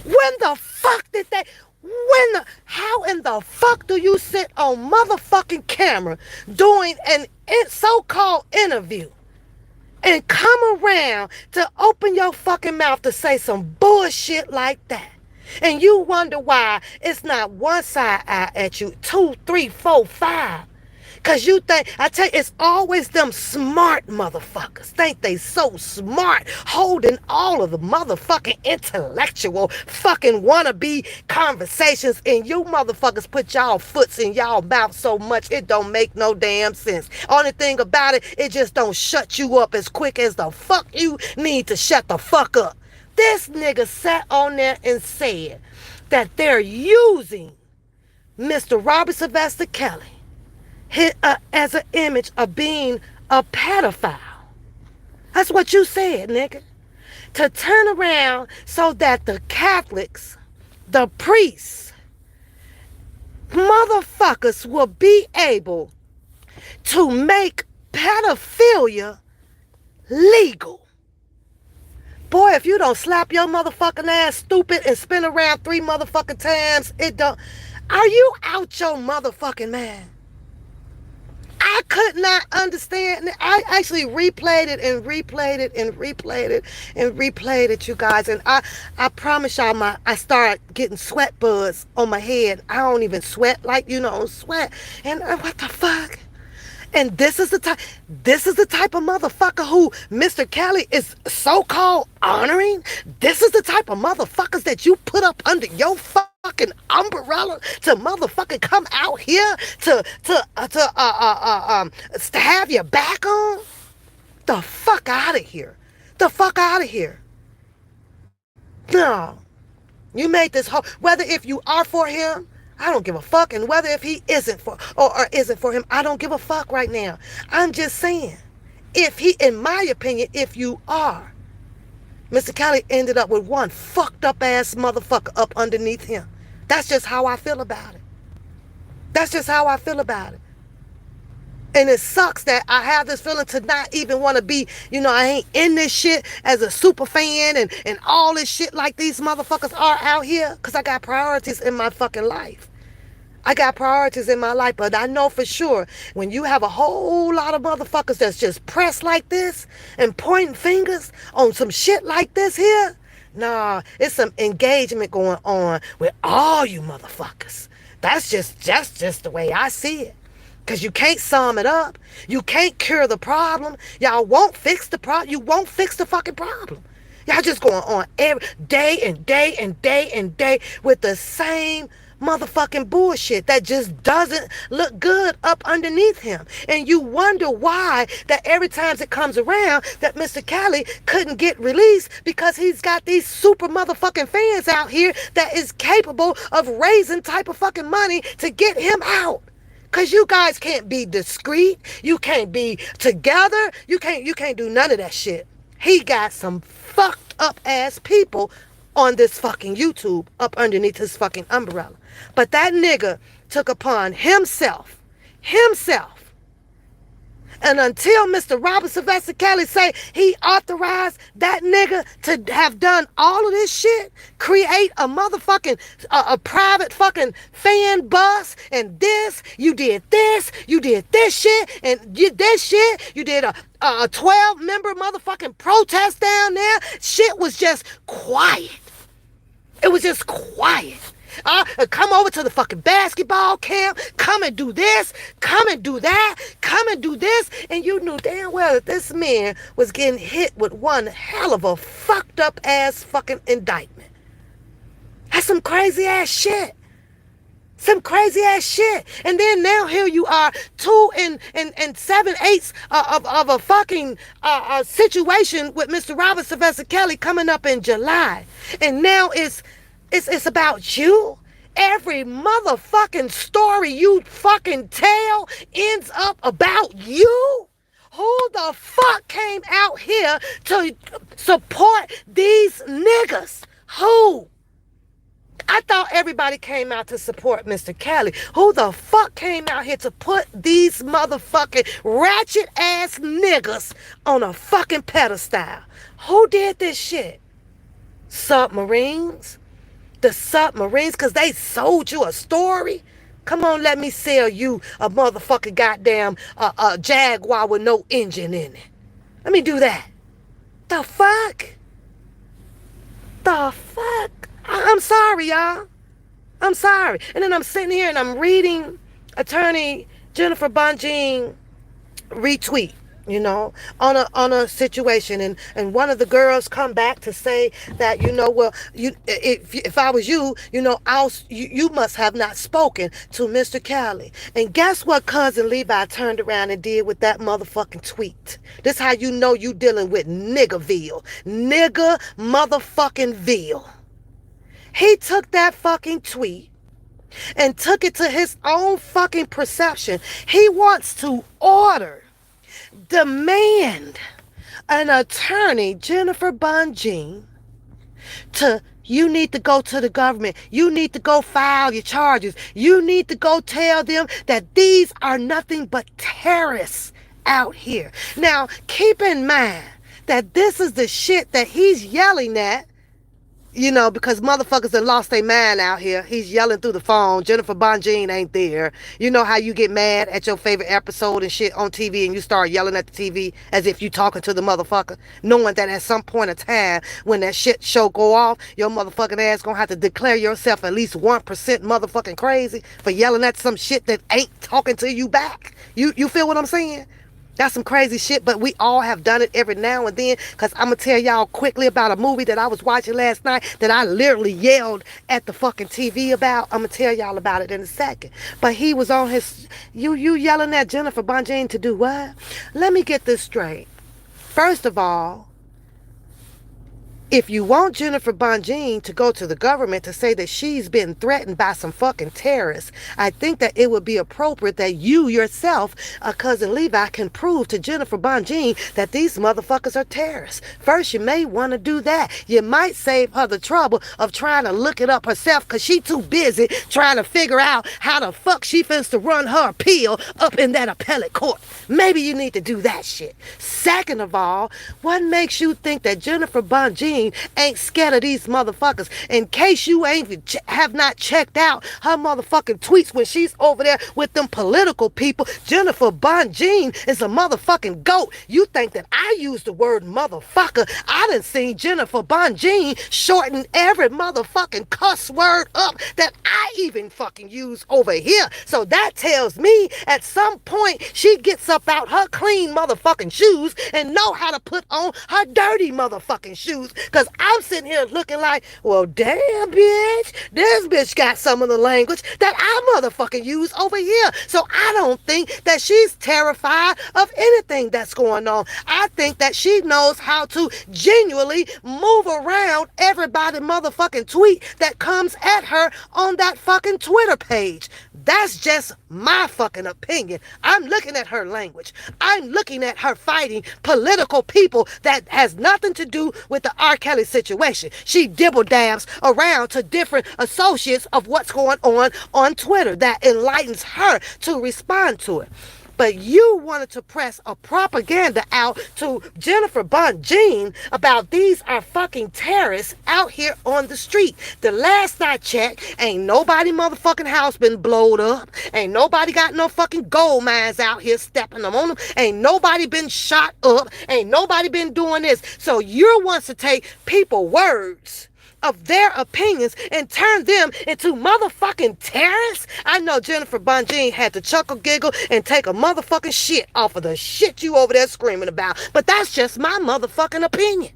When the fuck did they... How in the fuck do you sit on motherfucking camera doing an so-called interview and come around to open your fucking mouth to say some bullshit like that? And you wonder why it's not one side eye at you, 2, 3, 4, 5. Because you think, I tell you, it's always them smart motherfuckers. Think they so smart, holding all of the motherfucking intellectual fucking wannabe conversations. And you motherfuckers put y'all foots in y'all mouth so much, it don't make no damn sense. Only thing about it, it just don't shut you up as quick as the fuck you need to shut the fuck up. This nigga sat on there and said that they're using Mr. Robert Sylvester Kelly as an image of being a pedophile. That's what you said, nigga. to turn around so that the Catholics, the priests, motherfuckers will be able to make pedophilia legal. Boy, if you don't slap your motherfucking ass stupid and spin around 3 motherfucking times, it don't. Are you out your motherfucking mind? I could not understand. I actually replayed it and replayed it and replayed it and replayed it, you guys. And I promise y'all, I started getting sweat buds on my head. I don't even sweat like sweat. And what the fuck? And this is the type of motherfucker who Mr. Kelly is so-called honoring. This is the type of motherfuckers that you put up under your fucking umbrella to motherfucking come out here to have your back on. The fuck out of here. The fuck out of here. No. You made this whole, whether if you are for him, I don't give a fuck. And whether if he isn't for or isn't for him, I don't give a fuck right now. I'm just saying, if he, in my opinion, if you are, Mr. Kelly ended up with one fucked up ass motherfucker up underneath him. That's just how I feel about it. That's just how I feel about it. And it sucks that I have this feeling to not even want to be, I ain't in this shit as a super fan and all this shit like these motherfuckers are out here, because I got priorities in my fucking life. I got priorities in my life, but I know for sure when you have a whole lot of motherfuckers that's just pressed like this and pointing fingers on some shit like this here, nah, it's some engagement going on with all you motherfuckers. That's just the way I see it. Because you can't sum it up. You can't cure the problem. Y'all won't fix the problem. You won't fix the fucking problem. Y'all just going on every day and day and day and day with the same motherfucking bullshit that just doesn't look good up underneath him. And you wonder why that every time it comes around that Mr. Kelly couldn't get released, because he's got these super motherfucking fans out here that is capable of raising type of fucking money to get him out. Because you guys can't be discreet. You can't be together. You can't do none of that shit. He got some fucked up ass people on this fucking YouTube up underneath his fucking umbrella. But that nigga took upon himself. And until Mr. Robert Sylvester Kelly say he authorized that nigga to have done all of this shit, create a motherfucking, a private fucking fan bus, and this, you did this shit, and you did this shit, you did a 12-member motherfucking protest down there. Shit was just quiet. It was just quiet. Come over to the fucking basketball camp. Come and do this. Come and do that. Come and do this. And you knew damn well that this man was getting hit with one hell of a fucked up ass fucking indictment. That's some crazy ass shit. Some crazy ass shit. And then now here you are, 2 and 7/8 of a fucking situation with Mr. Robert Sylvester Kelly coming up in July. And now it's about you. Every motherfucking story you fucking tell ends up about you. Who the fuck came out here to support these niggas? Who? I thought everybody came out to support Mr. Kelly. Who the fuck came out here to put these motherfucking ratchet ass niggas on a fucking pedestal? Who did this shit? Submarines? The submarines, because they sold you a story? Come on, let me sell you a motherfucking goddamn Jaguar with no engine in it. Let me do that. The fuck? The fuck? I'm sorry, y'all. I'm sorry. And then I'm sitting here and I'm reading Attorney Jennifer Bonjean retweet, on a situation, and one of the girls come back to say that, well, if I was you, you must have not spoken to Mr. Kelly. And guess what cousin Levi turned around and did with that motherfucking tweet? This how you know you dealing with niggerville. Nigger motherfucking ville. He took that fucking tweet and took it to his own fucking perception. He wants to demand an attorney, Jennifer Bunjean, you need to go to the government. You need to go file your charges. You need to go tell them that these are nothing but terrorists out here. Now, keep in mind that this is the shit that he's yelling at, because motherfuckers have lost their mind out here. He's yelling through the phone. Jennifer Bunjean ain't there. You know how you get mad at your favorite episode and shit on TV and you start yelling at the TV as if you talking to the motherfucker, knowing that at some point of time when that shit show go off, your motherfucking ass gonna have to declare yourself at least 1% motherfucking crazy for yelling at some shit that ain't talking to you back. You feel what I'm saying? That's some crazy shit, but we all have done it every now and then, because I'm going to tell y'all quickly about a movie that I was watching last night that I literally yelled at the fucking TV about. I'm going to tell y'all about it in a second. But he was on his, you yelling at Jennifer Bunjean to do what? Let me get this straight. First of all, if you want Jennifer Bunjean to go to the government to say that she's been threatened by some fucking terrorists, I think that it would be appropriate that you yourself, Cousin Levi, can prove to Jennifer Bunjean that these motherfuckers are terrorists. First, you may want to do that. You might save her the trouble of trying to look it up herself, because she too busy trying to figure out how the fuck she finna to run her appeal up in that appellate court. Maybe you need to do that shit. Second of all, what makes you think that Jennifer Bunjean ain't scared of these motherfuckers? In case you have not checked out her motherfucking tweets when she's over there with them political people, Jennifer Bunjean is a motherfucking goat. You think that I use the word motherfucker? I done seen Jennifer Bunjean shorten every motherfucking cuss word up that I even fucking use over here. So that tells me at some point she gets up out her clean motherfucking shoes and know how to put on her dirty motherfucking shoes. Because I'm sitting here looking like, well, damn, bitch, this bitch got some of the language that I motherfucking use over here. So I don't think that she's terrified of anything that's going on. I think that she knows how to genuinely move around everybody motherfucking tweet that comes at her on that fucking Twitter page. That's just my fucking opinion. I'm looking at her language. I'm looking at her fighting political people that has nothing to do with the Rkelly situation. She dibble dabs around to different associates of what's going on Twitter that enlightens her to respond to it. But you wanted to press a propaganda out to Jennifer Bunjean about these are fucking terrorists out here on the street. The last I checked, ain't nobody motherfucking house been blowed up. Ain't nobody got no fucking gold mines out here stepping them on them. Ain't nobody been shot up. Ain't nobody been doing this. So you want to take people's words of their opinions and turn them into motherfucking terrorists? I know Jennifer Bunjean had to chuckle, giggle, and take a motherfucking shit off of the shit you over there screaming about. But that's just my motherfucking opinion.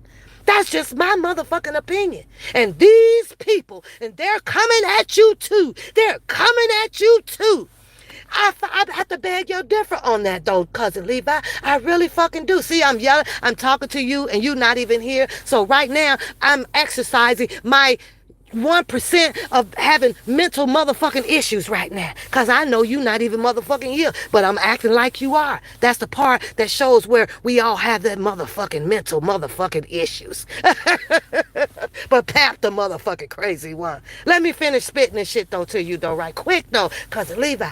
That's just my motherfucking opinion. And these people, and they're coming at you too. They're coming at you too. I have to beg your differ on that though, Cousin Levi. I really fucking do. See, I'm yelling, I'm talking to you, and you not even here. So right now, I'm exercising my 1% of having mental motherfucking issues right now. Because I know you not even motherfucking here, but I'm acting like you are. That's the part that shows where we all have that motherfucking mental motherfucking issues. But Pap the motherfucking crazy one. Let me finish spitting this shit though to you though right quick though, Cousin Levi.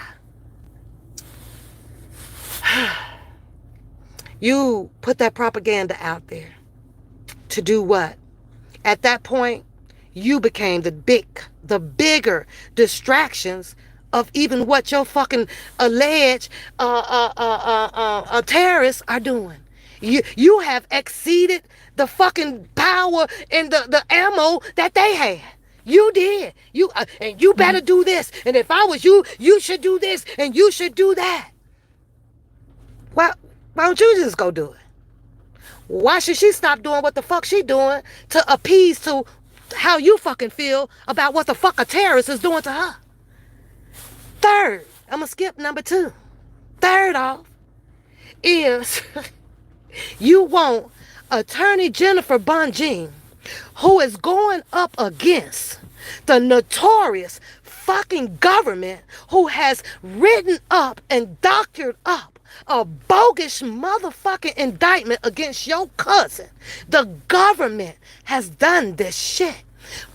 You put that propaganda out there to do what? At that point, you became the bigger distractions of even what your fucking alleged terrorists are doing. You have exceeded the fucking power and the ammo that they had. You did. And you better do this. And if I was you, you should do this and you should do that. Why don't you just go do it? Why should she stop doing what the fuck she doing to appease to how you fucking feel about what the fuck a terrorist is doing to her? Third, I'm gonna skip number 2. Third off is you want Attorney Jennifer Bunjean, who is going up against the notorious fucking government who has written up and doctored up a bogus motherfucking indictment against your cousin. The government has done this shit.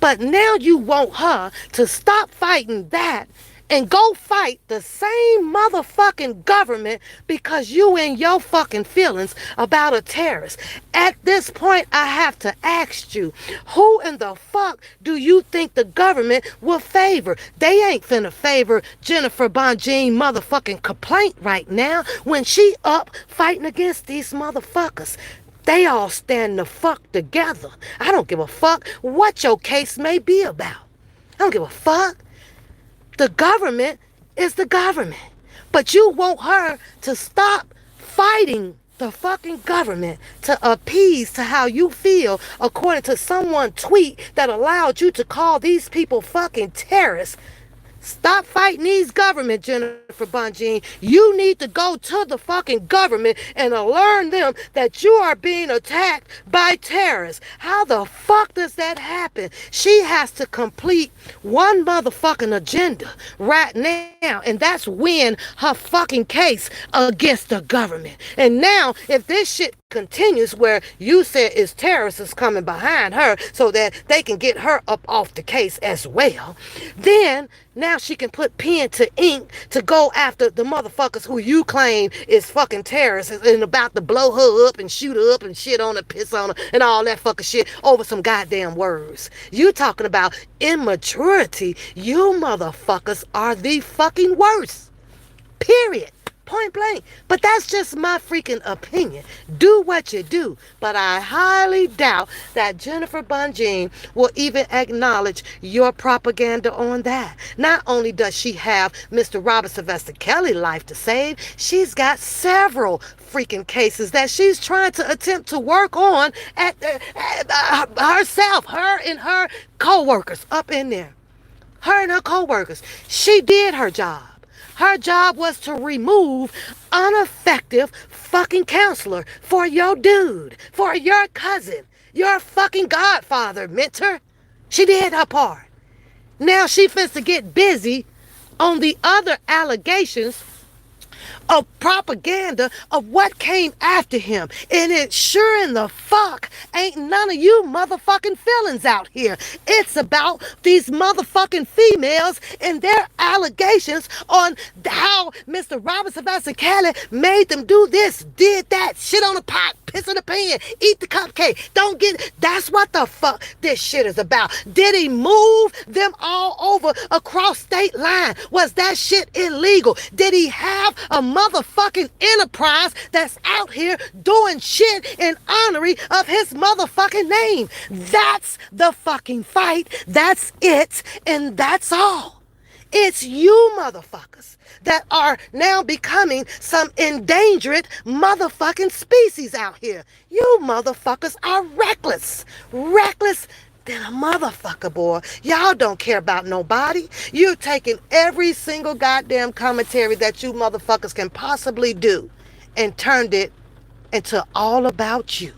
But now you want her to stop fighting that and go fight the same motherfucking government because you in your fucking feelings about a terrorist. At this point, I have to ask you, who in the fuck do you think the government will favor? They ain't finna favor Jennifer Bonjean motherfucking complaint right now when she up fighting against these motherfuckers. They all stand the fuck together. I don't give a fuck what your case may be about. I don't give a fuck. The government is the government. But you want her to stop fighting the fucking government to appease to how you feel according to someone tweet that allowed you to call these people fucking terrorists. Stop fighting these government, Jennifer Bonjean. You need to go to the fucking government and alert them that you are being attacked by terrorists. How the fuck does that happen? She has to complete one motherfucking agenda right now, and that's win her fucking case against the government. And now, if this shit continues where you said it's terrorists coming behind her so that they can get her up off the case as well, then now she can put pen to ink to go after the motherfuckers who you claim is fucking terrorists and about to blow her up and shoot her up and shit on her, piss on her, and all that fucking shit over some goddamn words. You talking about immaturity. You motherfuckers are the fucking worst. Period. Point blank. But that's just my freaking opinion. Do what you do. But I highly doubt that Jennifer Bonjean will even acknowledge your propaganda on that. Not only does she have Mr. Robert Sylvester Kelly life to save, she's got several freaking cases that she's trying to attempt to work on at herself. Her and her co-workers up in there. Her and her co-workers. She did her job. Her job was to remove ineffective fucking counselor for your dude, for your cousin, your fucking godfather, mentor. She did her part. Now she finna to get busy on the other allegations of propaganda of what came after him. And it sure in the fuck ain't none of you motherfucking feelings out here. It's about these motherfucking females and their allegations on how Mr. Robert Sylvester Kelly made them do this, did that, shit on the pot, piss in the pan, eat the cupcake. Don't get, that's what the fuck this shit is about. Did he move them all over across state line? Was that shit illegal? Did he have a motherfucking enterprise that's out here doing shit in honoring of his motherfucking name? That's the fucking fight. That's it. And that's all. It's you motherfuckers that are now becoming some endangered motherfucking species out here. You motherfuckers are reckless. Reckless than a motherfucker, boy. Y'all don't care about nobody. You're taking every single goddamn commentary that you motherfuckers can possibly do and turned it into all about you.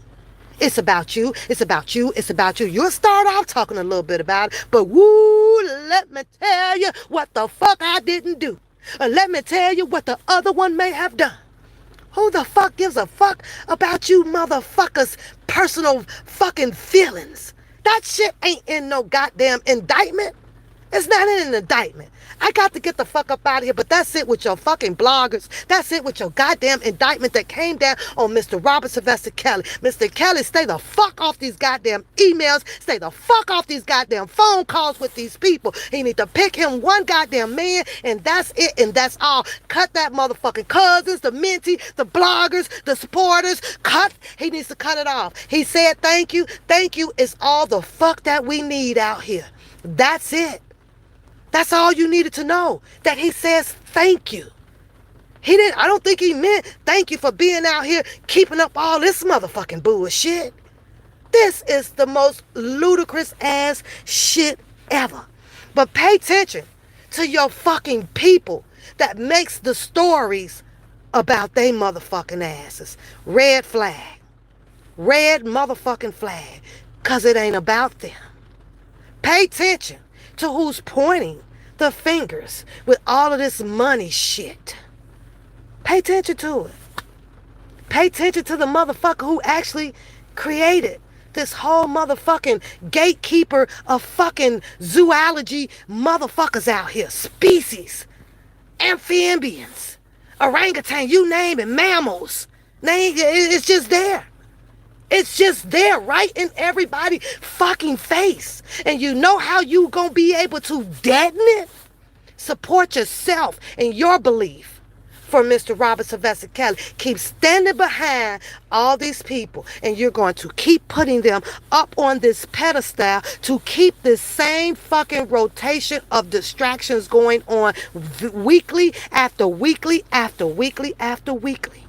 It's about you. It's about you. It's about you. You'll start off talking a little bit about it, but woo, let me tell you what the fuck I didn't do. Let me tell you what the other one may have done. Who the fuck gives a fuck about you motherfuckers' personal fucking feelings? That shit ain't in no goddamn indictment. It's not in an indictment. I got to get the fuck up out of here, but that's it with your fucking bloggers. That's it with your goddamn indictment that came down on Mr. Robert Sylvester Kelly. Mr. Kelly, stay the fuck off these goddamn emails. Stay the fuck off these goddamn phone calls with these people. He need to pick him one goddamn man, and that's it, and that's all. Cut that motherfucking cousins, the mentee, the bloggers, the supporters. Cut. He needs to cut it off. He said thank you. Thank you is all the fuck that we need out here. That's it. That's all you needed to know. That he says thank you. He didn't, I don't think he meant thank you for being out here keeping up all this motherfucking bullshit. This is the most ludicrous ass shit ever. But pay attention to your fucking people that makes the stories about they motherfucking asses. Red flag. Red motherfucking flag. Cause it ain't about them. Pay attention to who's pointing the fingers with all of this money shit. Pay attention to it. Pay attention to the motherfucker who actually created this whole motherfucking gatekeeper of fucking zoology motherfuckers out here. Species. Amphibians. Orangutan, you name it. Mammals. It's just there. It's just there right in everybody's fucking face. And you know how you gonna be able to deaden it? Support yourself and your belief. For Mr. Robert Sylvester Kelly. Keep standing behind all these people, and you're going to keep putting them up on this pedestal to keep this same fucking rotation of distractions going on weekly after weekly after weekly after weekly.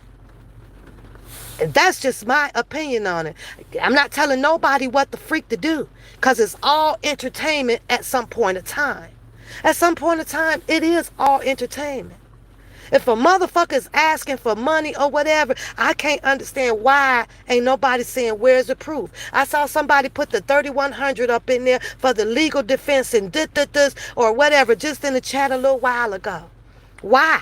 And that's just my opinion on it. I'm not telling nobody what the freak to do, because it's all entertainment at some point of time. At some point of time, it is all entertainment. If a motherfucker is asking for money or whatever, I can't understand why ain't nobody saying where's the proof. I saw somebody put the 3100 up in there for the legal defense and this or whatever just in the chat a little while ago. Why?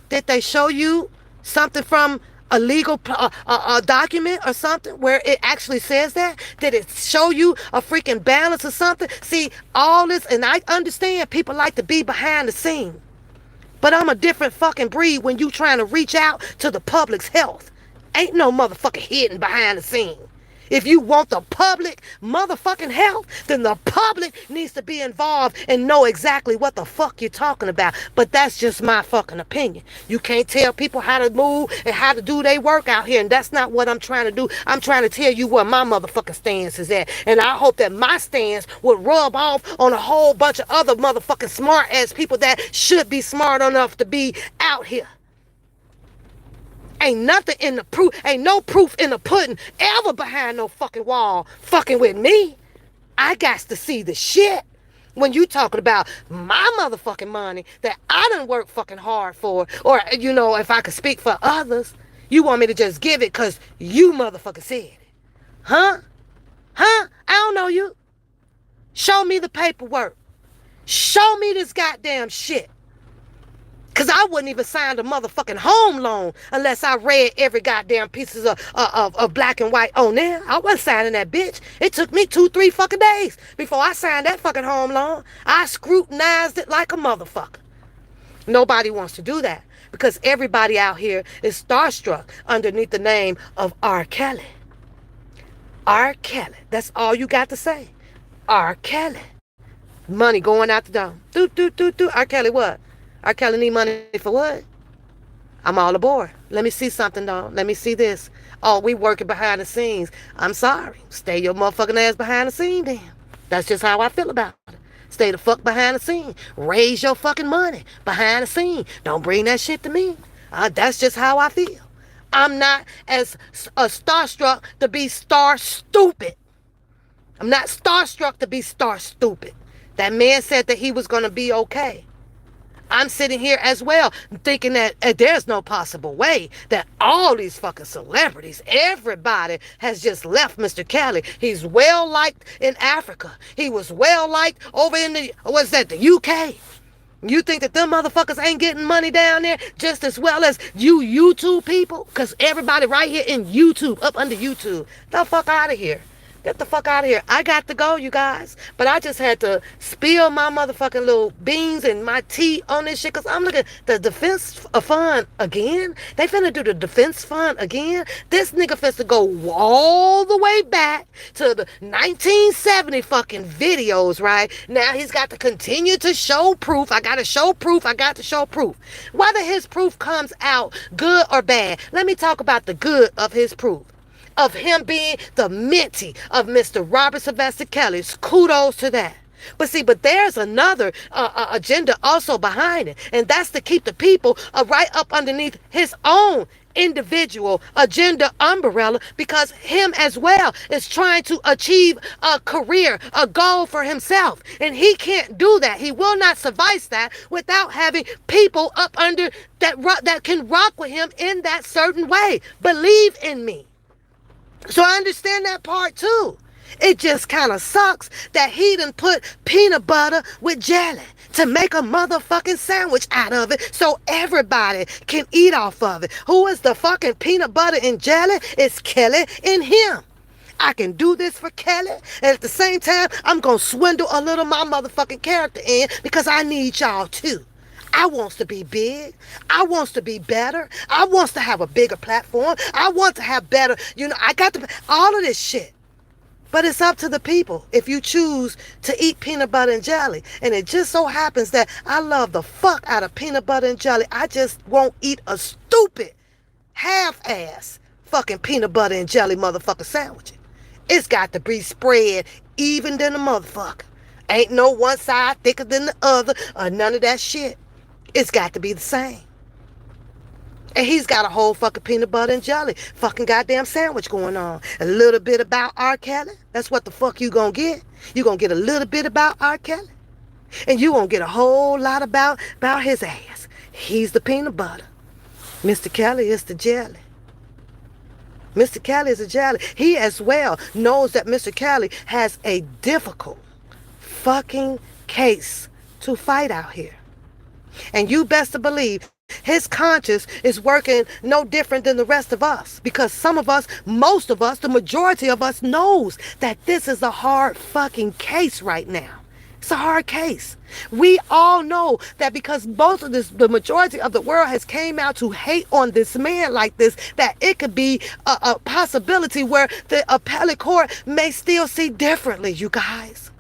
Did they show you something from a legal a document or something where it actually says that? Did it show you a freaking balance or something? See, all this, and I understand people like to be behind the scene. But I'm a different fucking breed when you trying to reach out to the public's health. Ain't no motherfucker hidden behind the scene. If you want the public motherfucking health, then the public needs to be involved and know exactly what the fuck you're talking about. But that's just my fucking opinion. You can't tell people how to move and how to do their work out here, and that's not what I'm trying to do. I'm trying to tell you where my motherfucking stance is at. And I hope that my stance would rub off on a whole bunch of other motherfucking smart ass people that should be smart enough to be out here. Ain't nothing in the proof, ain't no proof in the pudding ever behind no fucking wall fucking with me. I got to see the shit when you talking about my motherfucking money that I done worked fucking hard for. Or, you know, if I could speak for others, you want me to just give it because you motherfucker said it. Huh? Huh? I don't know you. Show me the paperwork. Show me this goddamn shit. Because I wouldn't even sign a motherfucking home loan unless I read every goddamn pieces of black and white on there. I wasn't signing that bitch. It took me 2-3 fucking days before I signed that fucking home loan. I scrutinized it like a motherfucker. Nobody wants to do that because everybody out here is starstruck underneath the name of Rkelly. Rkelly. That's all you got to say. Rkelly. Money going out the door. Rkelly what? Rkelly need money for what? I'm all aboard. Let me see something, though. Let me see this. Oh, we working behind the scenes. I'm sorry. Stay your motherfucking ass behind the scene, then. That's just how I feel about it. Stay the fuck behind the scene. Raise your fucking money behind the scene. Don't bring that shit to me. That's just how I feel. I'm not as starstruck to be star stupid. I'm not starstruck to be star stupid. That man said that he was going to be okay. I'm sitting here as well thinking that there's no possible way that all these fucking celebrities, everybody has just left Mr. Kelly. He's well liked in Africa. He was well liked over in the UK. You think that them motherfuckers ain't getting money down there just as well as you YouTube people? Because everybody right here in YouTube, up under YouTube, the fuck out of here. Get the fuck out of here. I got to go, you guys. But I just had to spill my motherfucking little beans and my tea on this shit. Because I'm looking at the defense fund again. They finna do the defense fund again. This nigga finna go all the way back to the 1970 fucking videos, right? Now he's got to continue to show proof. I got to show proof. I got to show proof. Whether his proof comes out good or bad, let me talk about the good of his proof. Of him being the mentee of Mr. Robert Sylvester Kelly. Kudos to that. But there's another agenda also behind it. And that's to keep the people right up underneath his own individual agenda umbrella, because him as well is trying to achieve a career, a goal for himself. And he can't do that. He will not suffice that without having people up under that can rock with him in that certain way. Believe in me. So I understand that part too. It just kind of sucks that he done put peanut butter with jelly to make a motherfucking sandwich out of it so everybody can eat off of it. Who is the fucking peanut butter and jelly? It's Kelly and him. I can do this for Kelly, and at the same time, I'm going to swindle a little my motherfucking character in because I need y'all too. I wants to be big. I wants to be better. I wants to have a bigger platform. I want to have better, I got to, all of this shit. But it's up to the people if you choose to eat peanut butter and jelly. And it just so happens that I love the fuck out of peanut butter and jelly. I just won't eat a stupid, half-ass fucking peanut butter and jelly motherfucker sandwich. It's got to be spread even than a motherfucker. Ain't no one side thicker than the other or none of that shit. It's got to be the same. And he's got a whole fucking peanut butter and jelly fucking goddamn sandwich going on. A little bit about Rkelly. That's what the fuck you gonna get. You gonna get a little bit about Rkelly. And you gonna get a whole lot about his ass. He's the peanut butter. Mr. Kelly is the jelly. Mr. Kelly is a jelly. He as well knows that Mr. Kelly has a difficult fucking case to fight out here. And you best to believe his conscience is working no different than the rest of us. Because some of us, most of us, the majority of us knows that this is a hard fucking case right now. It's a hard case. We all know that because most of the majority of the world has came out to hate on this man like this, that it could be a possibility where the appellate court may still see differently, you guys.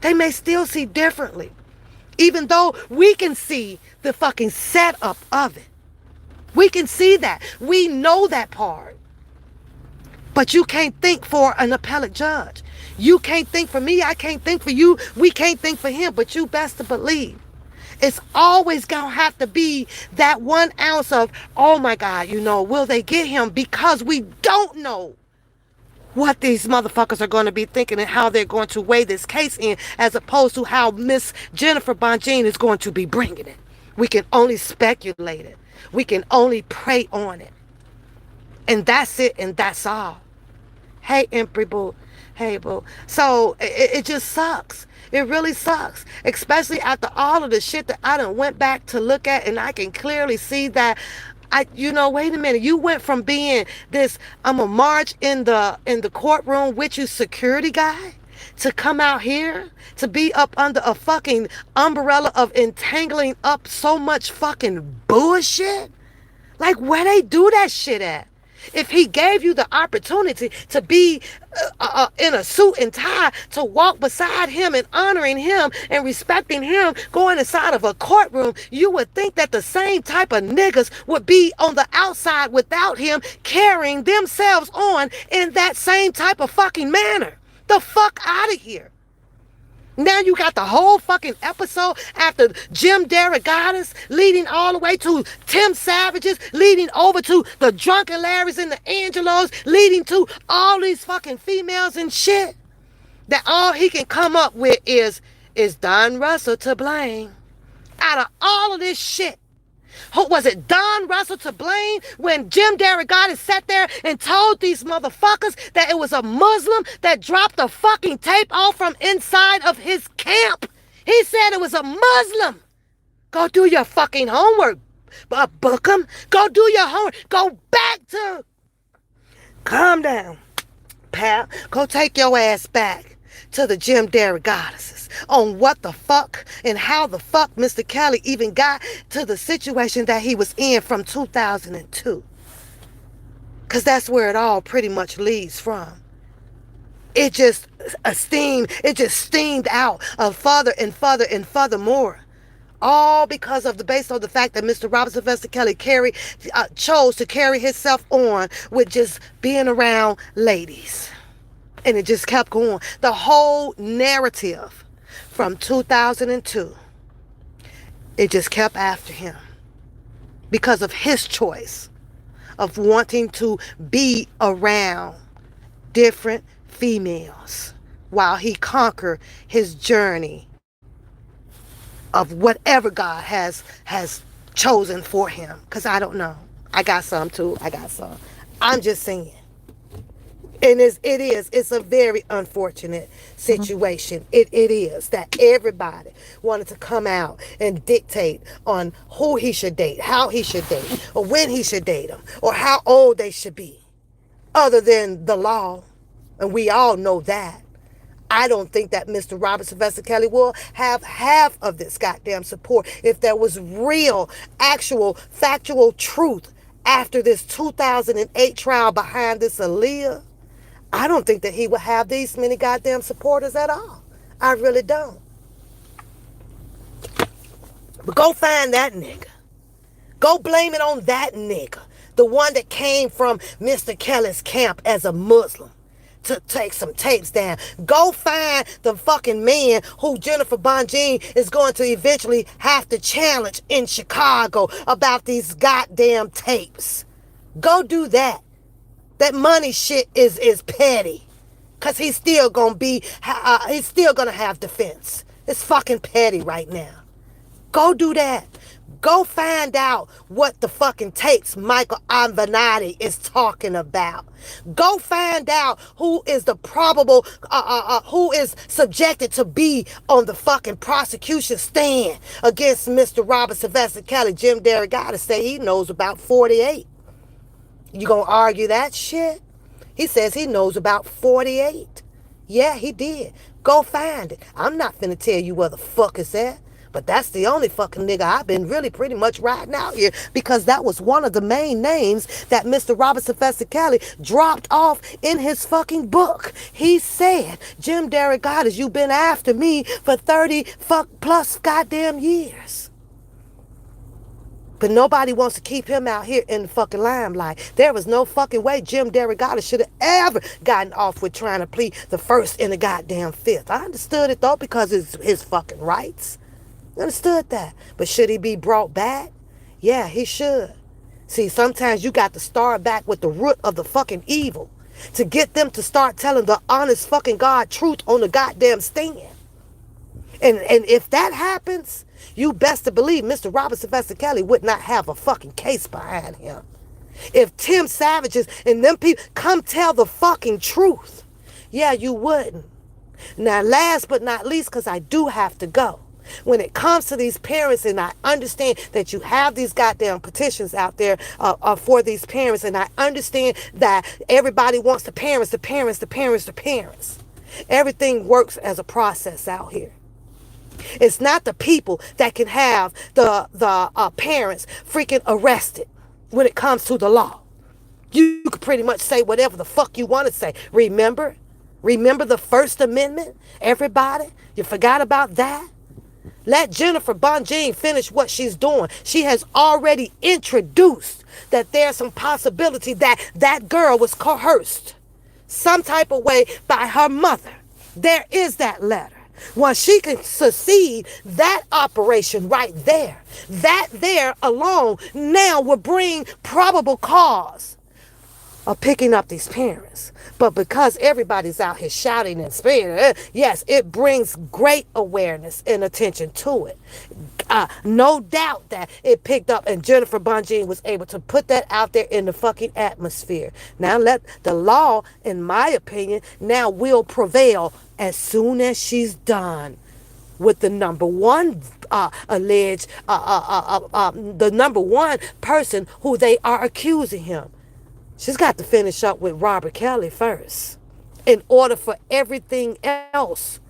They may still see differently. Even though we can see the fucking setup of it. We can see that. We know that part. But you can't think for an appellate judge. You can't think for me. I can't think for you. We can't think for him. But you best to believe. It's always going to have to be that 1 ounce of, oh my God, will they get him? Because we don't know what these motherfuckers are going to be thinking and how they're going to weigh this case in, as opposed to how Miss Jennifer Bonjean is going to be bringing it. We can only speculate it. We can only pray on it. And that's it, and that's all. Hey, Emprey Boo. Hey, boo. So, it just sucks. It really sucks. Especially after all of the shit that I done went back to look at, and I can clearly see that wait a minute. You went from being this, I'm a march in the courtroom with you security guy, to come out here to be up under a fucking umbrella of entangling up so much fucking bullshit. Like, where they do that shit at? If he gave you the opportunity to be in a suit and tie, to walk beside him and honoring him and respecting him, going inside of a courtroom, you would think that the same type of niggas would be on the outside without him, carrying themselves on in that same type of fucking manner. The fuck out of here. Now you got the whole fucking episode after Jim Derogatis, leading all the way to Tim Savages, leading over to the drunken Larrys and the Angelos, leading to all these fucking females and shit. That all he can come up with is Don Russell to blame. Out of all of this shit. Who was it, Don Russell to blame when Jim Derogatis sat there and told these motherfuckers that it was a Muslim that dropped the fucking tape off from inside of his camp? He said it was a Muslim. Go do your fucking homework, Bookham. Go do your homework. Go back to... Calm down, pal. Go take your ass back to the Jim Derogatises on what the fuck and how the fuck Mr. Kelly even got to the situation that he was in from 2002. Because that's where it all pretty much leads from. It just steamed out of further and further and furthermore. All because of based on the fact that Mr. Robert Sylvester Kelly chose to carry himself on with just being around ladies. And it just kept going. The whole narrative from 2002, it just kept after him because of his choice of wanting to be around different females while he conquered his journey of whatever God has chosen for him. Because I don't know. I got some too. I'm just saying. And it's a very unfortunate situation. It is that everybody wanted to come out and dictate on who he should date, how he should date, or when he should date them, or how old they should be, other than the law. And we all know that. I don't think that Mr. Robert Sylvester Kelly will have half of this goddamn support if there was real, actual, factual truth after this 2008 trial behind this Aaliyah. I don't think that he would have these many goddamn supporters at all. I really don't. But go find that nigga. Go blame it on that nigga. The one that came from Mr. Kelly's camp as a Muslim to take some tapes down. Go find the fucking man who Jennifer Bonjean is going to eventually have to challenge in Chicago about these goddamn tapes. Go do that. That money shit is petty. Cause he's still gonna he's still gonna have defense. It's fucking petty right now. Go do that. Go find out what the fucking tapes Michael Avenatti is talking about. Go find out who is the probable, who is subjected to be on the fucking prosecution stand against Mr. Robert Sylvester Kelly. Jim Derrigada say he knows about 48. You gonna argue that shit? He says he knows about 48. Yeah, he did. Go find it. I'm not finna tell you where the fuck it's at. But that's the only fucking nigga I've been really pretty much riding out here, because that was one of the main names that Mr. Robert Sylvester Kelly dropped off in his fucking book. He said, Jim Derrigada, you've been after me for 30 plus goddamn years. But nobody wants to keep him out here in the fucking limelight. There was no fucking way Jim Derrigada should have ever gotten off with trying to plead the first and the goddamn fifth. I understood it though, because it's his fucking rights. Understood that. But should he be brought back? Yeah, he should. See, sometimes you got to start back with the root of the fucking evil to get them to start telling the honest fucking God truth on the goddamn stand. And if that happens, you best to believe Mr. Robert Sylvester Kelly would not have a fucking case behind him. If Tim Savages and them people come tell the fucking truth, yeah, you wouldn't. Now, last but not least, because I do have to go. When it comes to these parents, and I understand that you have these goddamn petitions out there for these parents, and I understand that everybody wants the parents. Everything works as a process out here. It's not the people that can have the parents freaking arrested when it comes to the law. You can pretty much say whatever the fuck you want to say. Remember the First Amendment? Everybody? You forgot about that? Let Jennifer Bonjean finish what she's doing. She has already introduced that there's some possibility that that girl was coerced some type of way by her mother. There is that letter. Once she can succeed that operation right there, that there alone now will bring probable cause of picking up these parents. But because everybody's out here shouting and screaming, yes, it brings great awareness and attention to it. No doubt that it picked up, and Jennifer Bonjean was able to put that out there in the fucking atmosphere. Now let the law, in my opinion, now will prevail as soon as she's done with the number one alleged, the number one person who they are accusing him. She's got to finish up with Robert Kelly first in order for everything else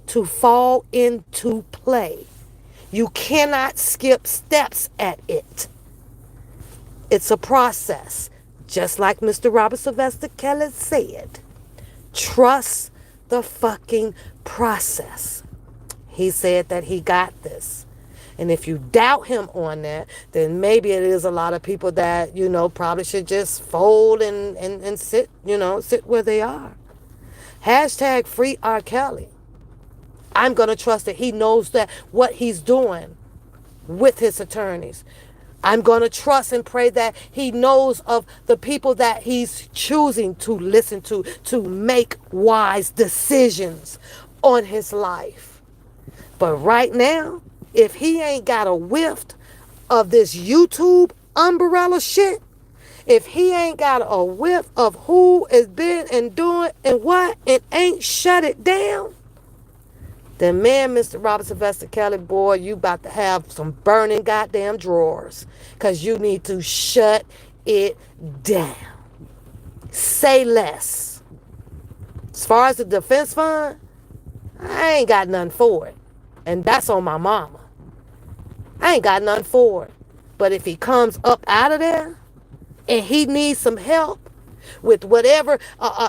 to fall into play. You cannot skip steps at it. It's a process. Just like Mr. Robert Sylvester Kelly said, trust the fucking process. He said that he got this. And if you doubt him on that, then maybe it is a lot of people that, probably should just fold and sit, sit where they are. Hashtag free Rkelly. I'm going to trust that he knows that what he's doing with his attorneys. I'm going to trust and pray that he knows of the people that he's choosing to listen to make wise decisions on his life. But right now, if he ain't got a whiff of this YouTube umbrella shit, If he ain't got a whiff of who is been and doing and what and ain't shut it down, then man, Mr. Robert Sylvester Kelly, boy, you about to have some burning goddamn drawers. Cause you need to shut it down. Say less. As far as the defense fund, I ain't got nothing for it. And that's on my mama. I ain't got nothing for it. But if he comes up out of there and he needs some help with whatever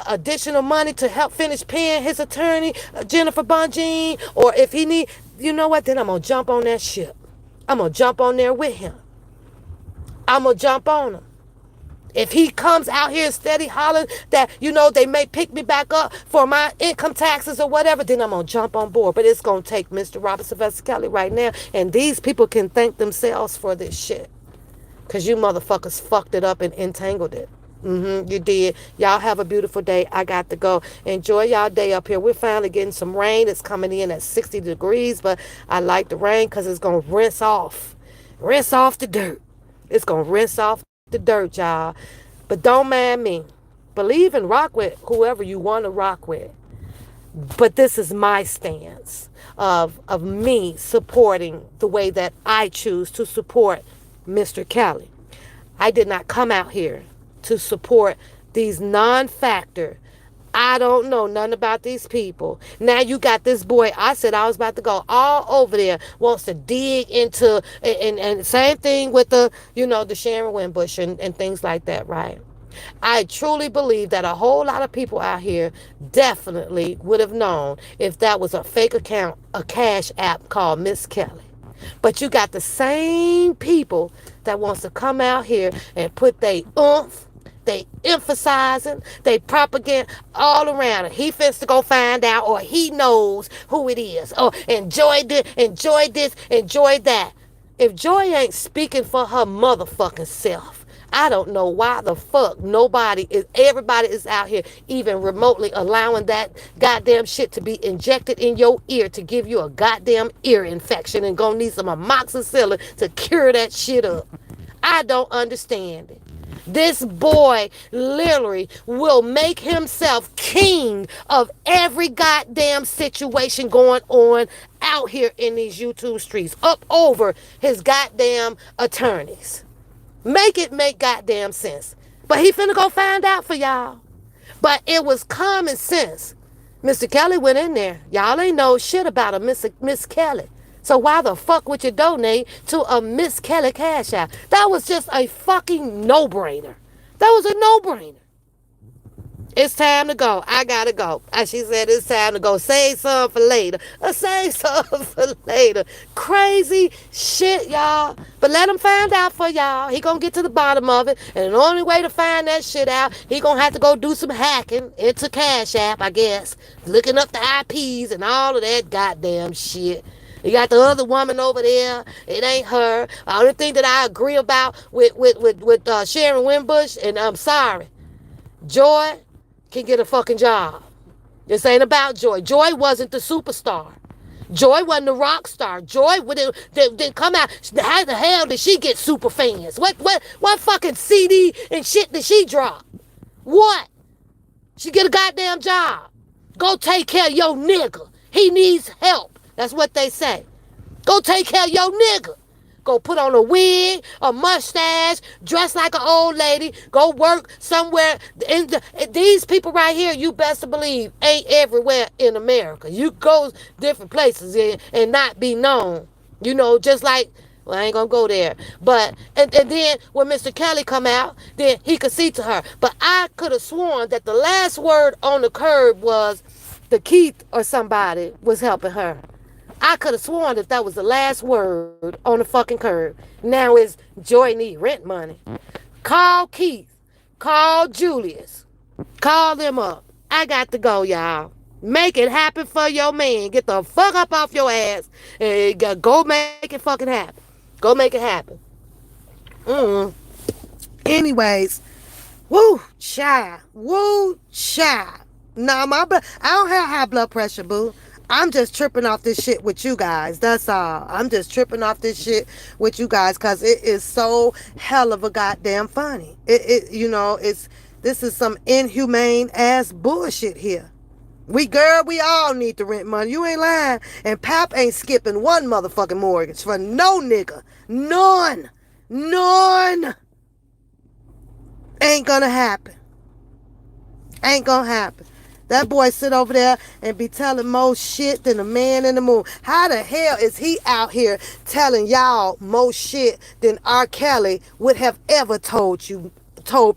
additional money to help finish paying his attorney, Jennifer Bonjean, or if he need, you know what, then I'm going to jump on that ship. I'm going to jump on there with him. I'm going to jump on him. If he comes out here steady hollering that, they may pick me back up for my income taxes or whatever, then I'm going to jump on board. But it's going to take Mr. Robert Sylvester Kelly right now. And these people can thank themselves for this shit. Because you motherfuckers fucked it up and entangled it. You did. Y'all have a beautiful day. I got to go. Enjoy y'all day up here. We're finally getting some rain. It's coming in at 60 degrees, but I like the rain because it's going to rinse off the dirt. It's going to rinse off the dirt, y'all. But don't mind me. Believe and rock with whoever you want to rock with. But this is my stance of me supporting the way that I choose to support Mr. Kelly. I did not come out here to support these non-factor. I don't know nothing about these people. Now you got this boy, I said I was about to go all over there, wants to dig into, and same thing with the Sharon Winbush and things like that, right? I truly believe that a whole lot of people out here definitely would have known if that was a fake account, a cash app called Miss Kelly. But you got the same people that wants to come out here and put they oomph, they emphasizing, they propaganda all around it. He finna to go find out, or he knows who it is. Or enjoy this, enjoy that. If Joy ain't speaking for her motherfucking self, I don't know why the fuck everybody is out here even remotely allowing that goddamn shit to be injected in your ear to give you a goddamn ear infection and gonna need some amoxicillin to cure that shit up. I don't understand it. This boy literally will make himself king of every goddamn situation going on out here in these YouTube streets, up over his goddamn attorneys. Make it make goddamn sense. But he finna go find out for y'all. But it was common sense. Mr. Kelly went in there. Y'all ain't know shit about a Miss Kelly. So why the fuck would you donate to a Miss Kelly cash app? That was just a fucking no-brainer. That was a no-brainer. It's time to go. I gotta go. As she said, it's time to go. Save some for later. Save some for later. Crazy shit, y'all. But let him find out for y'all. He gonna get to the bottom of it. And the only way to find that shit out, he gonna have to go do some hacking into Cash App, I guess. Looking up the IPs and all of that goddamn shit. You got the other woman over there. It ain't her. The only thing that I agree about with Sharon Winbush, and I'm sorry, Joy can get a fucking job. This ain't about Joy. Joy wasn't the superstar. Joy wasn't the rock star. Joy didn't come out. How the hell did she get super fans? What fucking CD and shit did she drop? What? She get a goddamn job. Go take care of your nigga. He needs help. That's what they say. Go take care of your nigga. Go put on a wig, a mustache, dress like an old lady, go work somewhere. These people right here, you best to believe, ain't everywhere in America. You go different places and not be known. Just like, well, I ain't gonna go there. But, and then when Mr. Kelly come out, then he could see to her. But I could have sworn that the last word on the curb was the Keith or somebody was helping her. I could have sworn that was the last word on the fucking curb. Now it's Joy need rent money. Call Keith. Call Julius. Call them up. I got to go, y'all. Make it happen for your man. Get the fuck up off your ass and go make it fucking happen. Go make it happen. Anyways, woo, child. Woo, child. Nah, I don't have high blood pressure, boo. I'm just tripping off this shit with you guys. That's all. I'm just tripping off this shit with you guys because it is so hell of a goddamn funny. It's this is some inhumane ass bullshit here. We all need to rent money. You ain't lying. And Pap ain't skipping one motherfucking mortgage for no nigga. None. None. Ain't gonna happen. Ain't gonna happen. That boy sit over there and be telling more shit than the man in the moon. How the hell is he out here telling y'all more shit than Rkelly would have ever told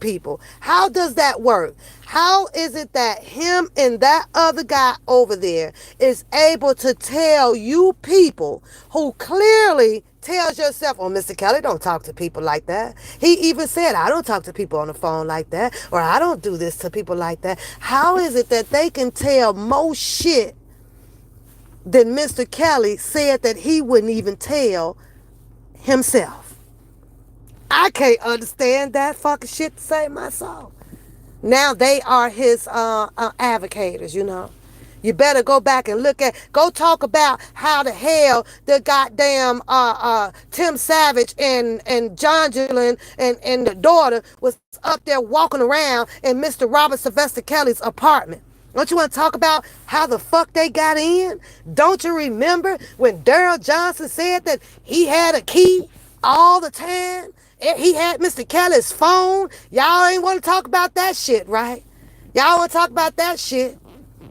people? How does that work? How is it that him and that other guy over there is able to tell you people who clearly tells yourself, oh, Mr. Kelly don't talk to people like that. He even said, I don't talk to people on the phone like that, or I don't do this to people like that. How is it that they can tell more shit than Mr. Kelly said that he wouldn't even tell himself? I can't understand that fucking shit to save my soul. Now they are his advocators, you know. You better go back and go talk about how the hell the goddamn Tim Savage and John Julian and the daughter was up there walking around in Mr. Robert Sylvester Kelly's apartment. Don't you want to talk about how the fuck they got in? Don't you remember when Daryl Johnson said that he had a key all the time? He had Mr. Kelly's phone. Y'all ain't want to talk about that shit, right? Y'all want to talk about that shit?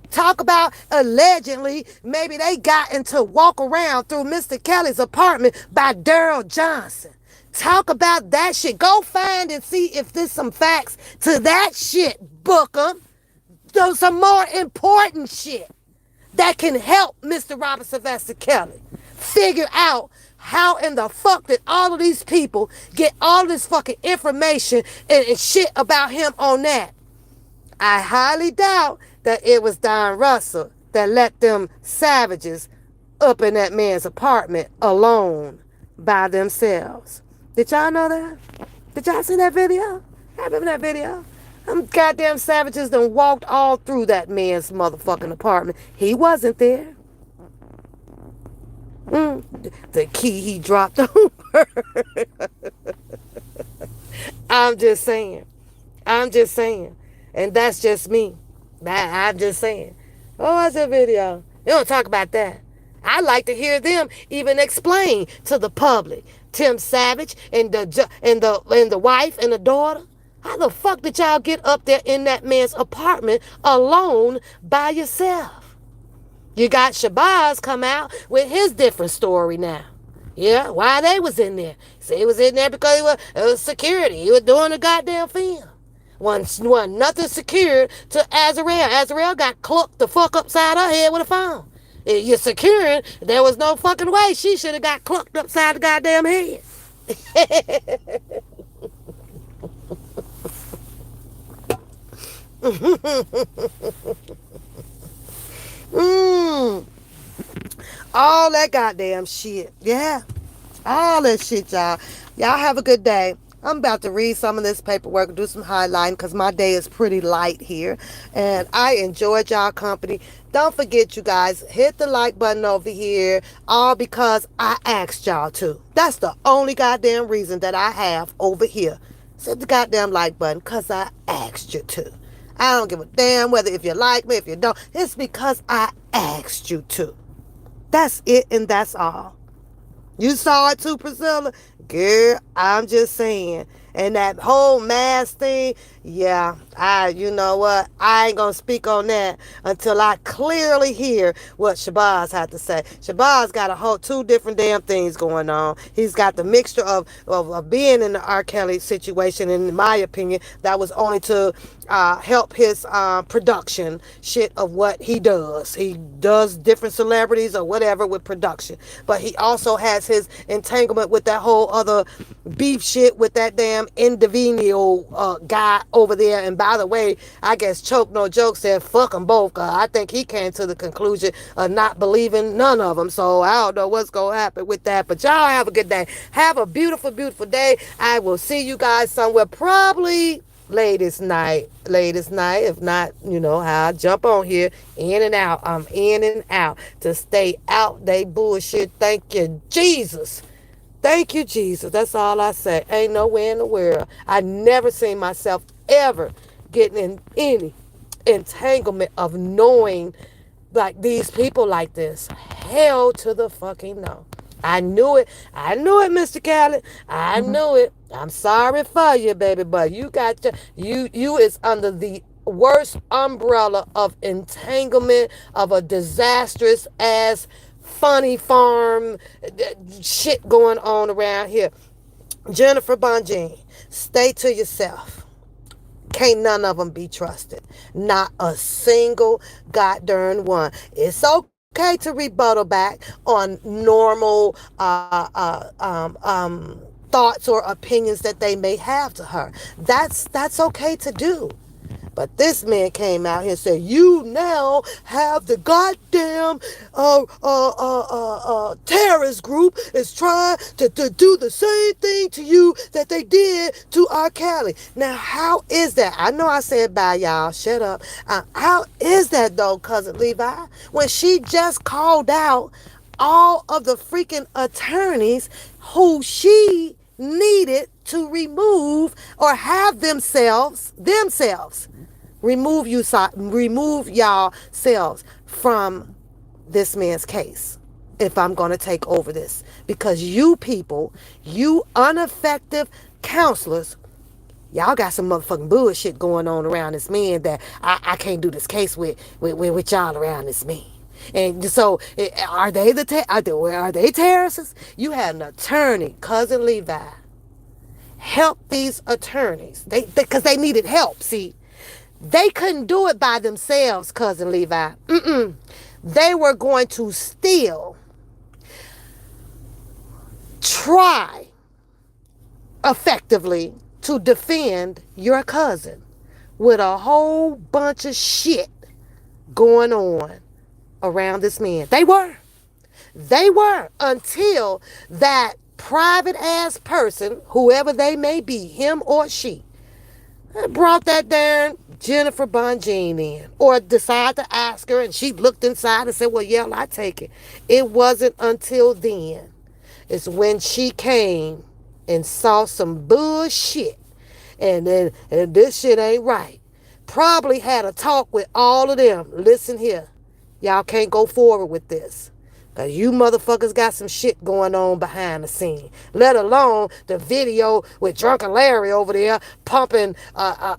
Talk about allegedly maybe they got into walk around through Mr. Kelly's apartment by Daryl Johnson. Talk about that shit. Go find and see if there's some facts to that shit, Bookham. There's some more important shit that can help Mr. Robert Sylvester Kelly figure out how in the fuck did all of these people get all this fucking information and shit about him on that. I highly doubt that it was Don Russell that let them savages up in that man's apartment alone by themselves. Did y'all know that? Did y'all see that video? I remember that video. Them goddamn savages done walked all through that man's motherfucking apartment. He wasn't there. The key he dropped over. I'm just saying. And that's just me. I'm just saying. Oh, what's that video? You don't talk about that. I like to hear them even explain to the public. Tim Savage and the wife and the daughter. How the fuck did y'all get up there in that man's apartment alone by yourself? You got Shabazz come out with his different story now. Yeah, why they was in there. Say he was in there because it was security. He was doing the goddamn film. Wasn't nothing secured to Azrael. Azrael got clucked the fuck upside her head with a phone. You're securing, there was no fucking way she should have got clucked upside the goddamn head. All that goddamn shit. Yeah. All that shit, y'all. Y'all have a good day. I'm about to read some of this paperwork and do some highlighting because my day is pretty light here. And I enjoyed y'all company. Don't forget, you guys, hit the like button over here. All because I asked y'all to. That's the only goddamn reason that I have over here. Hit the goddamn like button because I asked you to. I don't give a damn whether if you like me, if you don't. It's because I asked you to. That's it and that's all. You saw it too, Priscilla? Girl, I'm just saying. And that whole mask thing, yeah, you know what? I ain't going to speak on that until I clearly hear what Shabazz had to say. Shabazz got a whole two different damn things going on. He's got the mixture of being in the Rkelly situation, and in my opinion, that was only to help his production shit of what he does. He does different celebrities or whatever with production. But he also has his entanglement with that whole other beef shit with that damn individual guy over there. And by the way, I guess Choke No Joke said fuck them both. I think he came to the conclusion of not believing none of them. So I don't know what's going to happen with that. But y'all have a good day. Have a beautiful, beautiful day. I will see you guys somewhere probably latest night. If not, I'll jump on here, in and out. I'm in and out to stay out they bullshit. Thank you, Jesus. Thank you, Jesus. That's all I say. Ain't nowhere in the world. I never seen myself ever getting in any entanglement of knowing like these people like this. Hell to the fucking no. I knew it. I knew it, Mr. Khaled. I knew it. I'm sorry for you, baby, but you got to, you is under the worst umbrella of entanglement of a disastrous ass funny farm shit going on around here. Jennifer Bonjean, stay to yourself. Can't none of them be trusted. Not a single goddamn one. It's okay to rebuttal back on normal thoughts or opinions that they may have to her. That's okay to do. But this man came out here and said, you now have the goddamn terrorist group is trying to do the same thing to you that they did to Rkelly. Now, how is that? I know I said bye, y'all. Shut up. How is that, though, Cousin Levi? When she just called out all of the freaking attorneys who she needed to remove or have themselves remove y'all selves from this man's case if I'm going to take over this, because you people, you ineffective counselors, y'all got some motherfucking bullshit going on around this man that I can't do this case with y'all around this man. And so, are they are they terrorists? You had an attorney, Cousin Levi, help these attorneys. Because they needed help. See, they couldn't do it by themselves, Cousin Levi. They were going to still try effectively to defend your cousin with a whole bunch of shit going on around this man. They were until that private ass person, whoever they may be, him or she, brought that darn Jennifer Bonjean in, or decided to ask her, and she looked inside and said, well, yeah, I take it. It wasn't until then. It's when she came and saw some bullshit, and this shit ain't right. Probably had a talk with all of them. Listen here, y'all can't go forward with this. Because you motherfuckers got some shit going on behind the scene. Let alone the video with Drunken Larry over there pumping,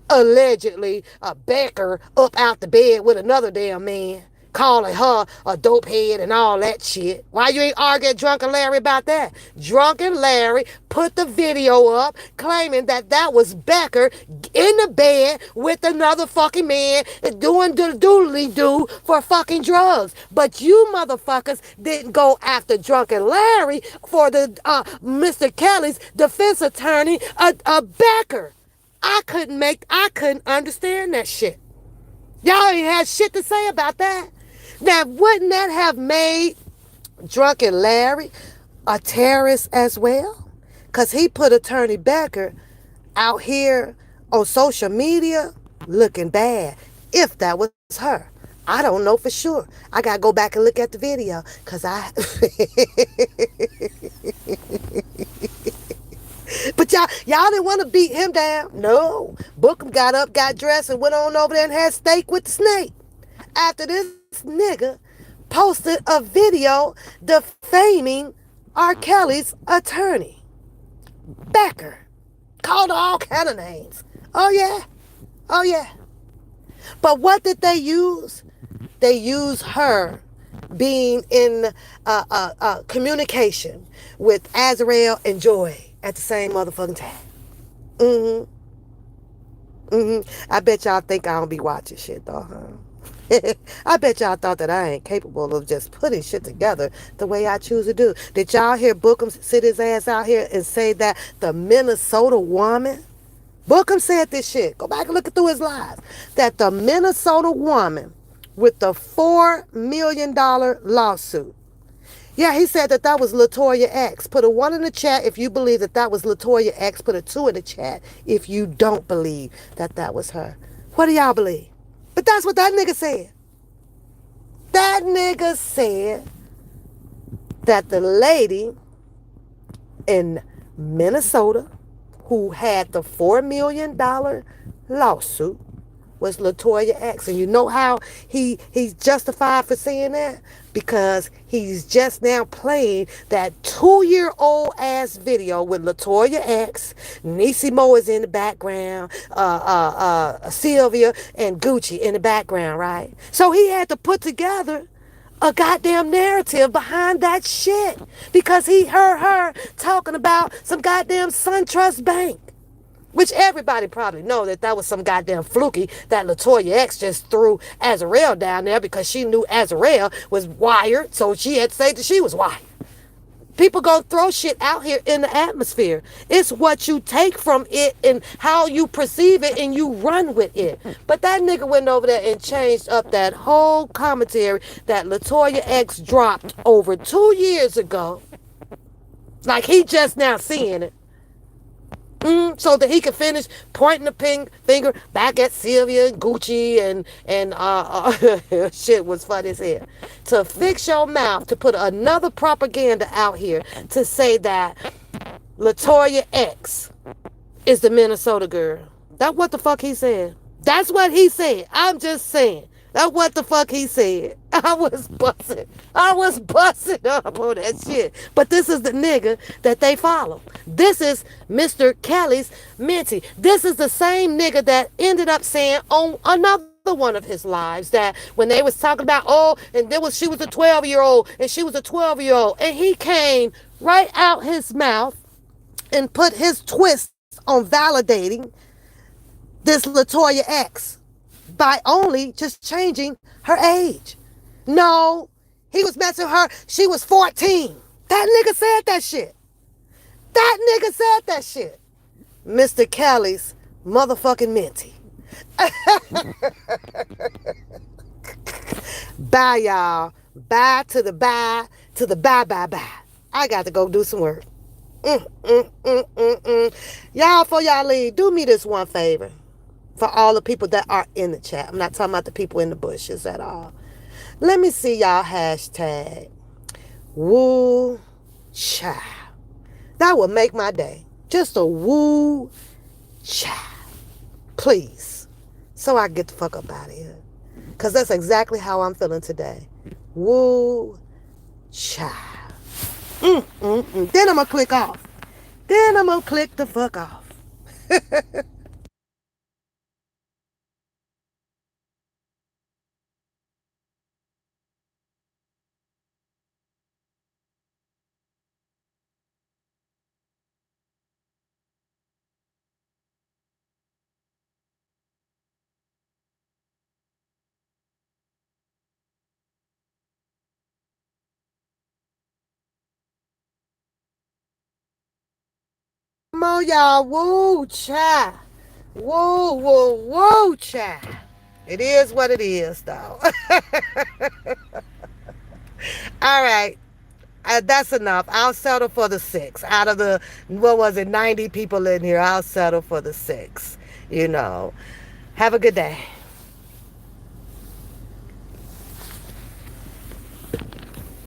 allegedly, Becker up out the bed with another damn man, calling her a dope head and all that shit. Why you ain't arguing Drunken Larry about that? Drunken Larry put the video up claiming that was Becker in the bed with another fucking man doing the doodly-doo for fucking drugs. But you motherfuckers didn't go after Drunken Larry for the Mr. Kelly's defense attorney, Becker. I couldn't understand that shit. Y'all ain't had shit to say about that. Now, wouldn't that have made Drunken Larry a terrorist as well? Because he put Attorney Becker out here on social media looking bad. If that was her. I don't know for sure. I got to go back and look at the video. Because But y'all didn't want to beat him down. No. Bookham got up, got dressed, and went on over there and had steak with the snake. After this nigga posted a video defaming Rkelly's attorney, Becker. Called her all kind of names. Oh, yeah. Oh, yeah. But what did they use? They used her being in communication with Azrael and Joy at the same motherfucking time. I bet y'all think I don't be watching shit, though, huh? I bet y'all thought that I ain't capable of just putting shit together the way I choose to do. Did y'all hear Bookham sit his ass out here and say that the Minnesota woman, Bookham said this shit, go back and look through his lives, that the Minnesota woman with the $4 million lawsuit, Yeah, he said that that was Latoya X. Put a 1 in the chat if you believe that that was Latoya X. Put a 2 in the chat if you don't believe that that was her. What do y'all believe? But that's what that nigga said. That nigga said that the lady in Minnesota who had the $4 million lawsuit was Latoya X. And you know how he's justified for saying that? Because he's just now playing that 2-year-old ass video with Latoya X. Niecy Mo is in the background. Sylvia and Gucci in the background, right? So he had to put together a goddamn narrative behind that shit because he heard her talking about some goddamn SunTrust Bank. Which everybody probably know that that was some goddamn fluky that Latoya X just threw Azarel down there because she knew Azarel was wired, so she had to say that she was wired. People gonna throw shit out here in the atmosphere. It's what you take from it and how you perceive it and you run with it. But that nigga went over there and changed up that whole commentary that Latoya X dropped over 2 years ago. Like he just now seeing it. So that he could finish pointing the finger back at Sylvia and Gucci and shit was funny as hell. To fix your mouth, to put another propaganda out here to say that Latoya X is the Minnesota girl. That's what the fuck he said. That's what he said. I'm just saying. That's what the fuck he said. I was busting. I was busting up on that shit. But this is the nigga that they follow. This is Mr. Kelly's mentee. This is the same nigga that ended up saying on another one of his lives that when they was talking about, and she was a 12-year-old and she was a 12-year-old. And he came right out his mouth and put his twist on validating this Latoya X by only just changing her age. No, he was messing with her. She was 14. That nigga said that shit. That nigga said that shit. Mr. Kelly's motherfucking mentee. Bye, y'all. Bye to the bye to the bye, bye, bye. I got to go do some work. Y'all, before y'all leave, do me this one favor. For all the people that are in the chat. I'm not talking about the people in the bushes at all. Let me see y'all hashtag woo child. That would make my day. Just a woo child. Please. So I get the fuck up out of here. Because that's exactly how I'm feeling today. Woo child. Then I'm going to click off. Then I'm going to click the fuck off. Come on, y'all. Woo, child. Woo, woo, woo, child. It is what it is, though. All right. That's enough. I'll settle for the 6. Out of the, 90 people in here, I'll settle for the 6. You know. Have a good day.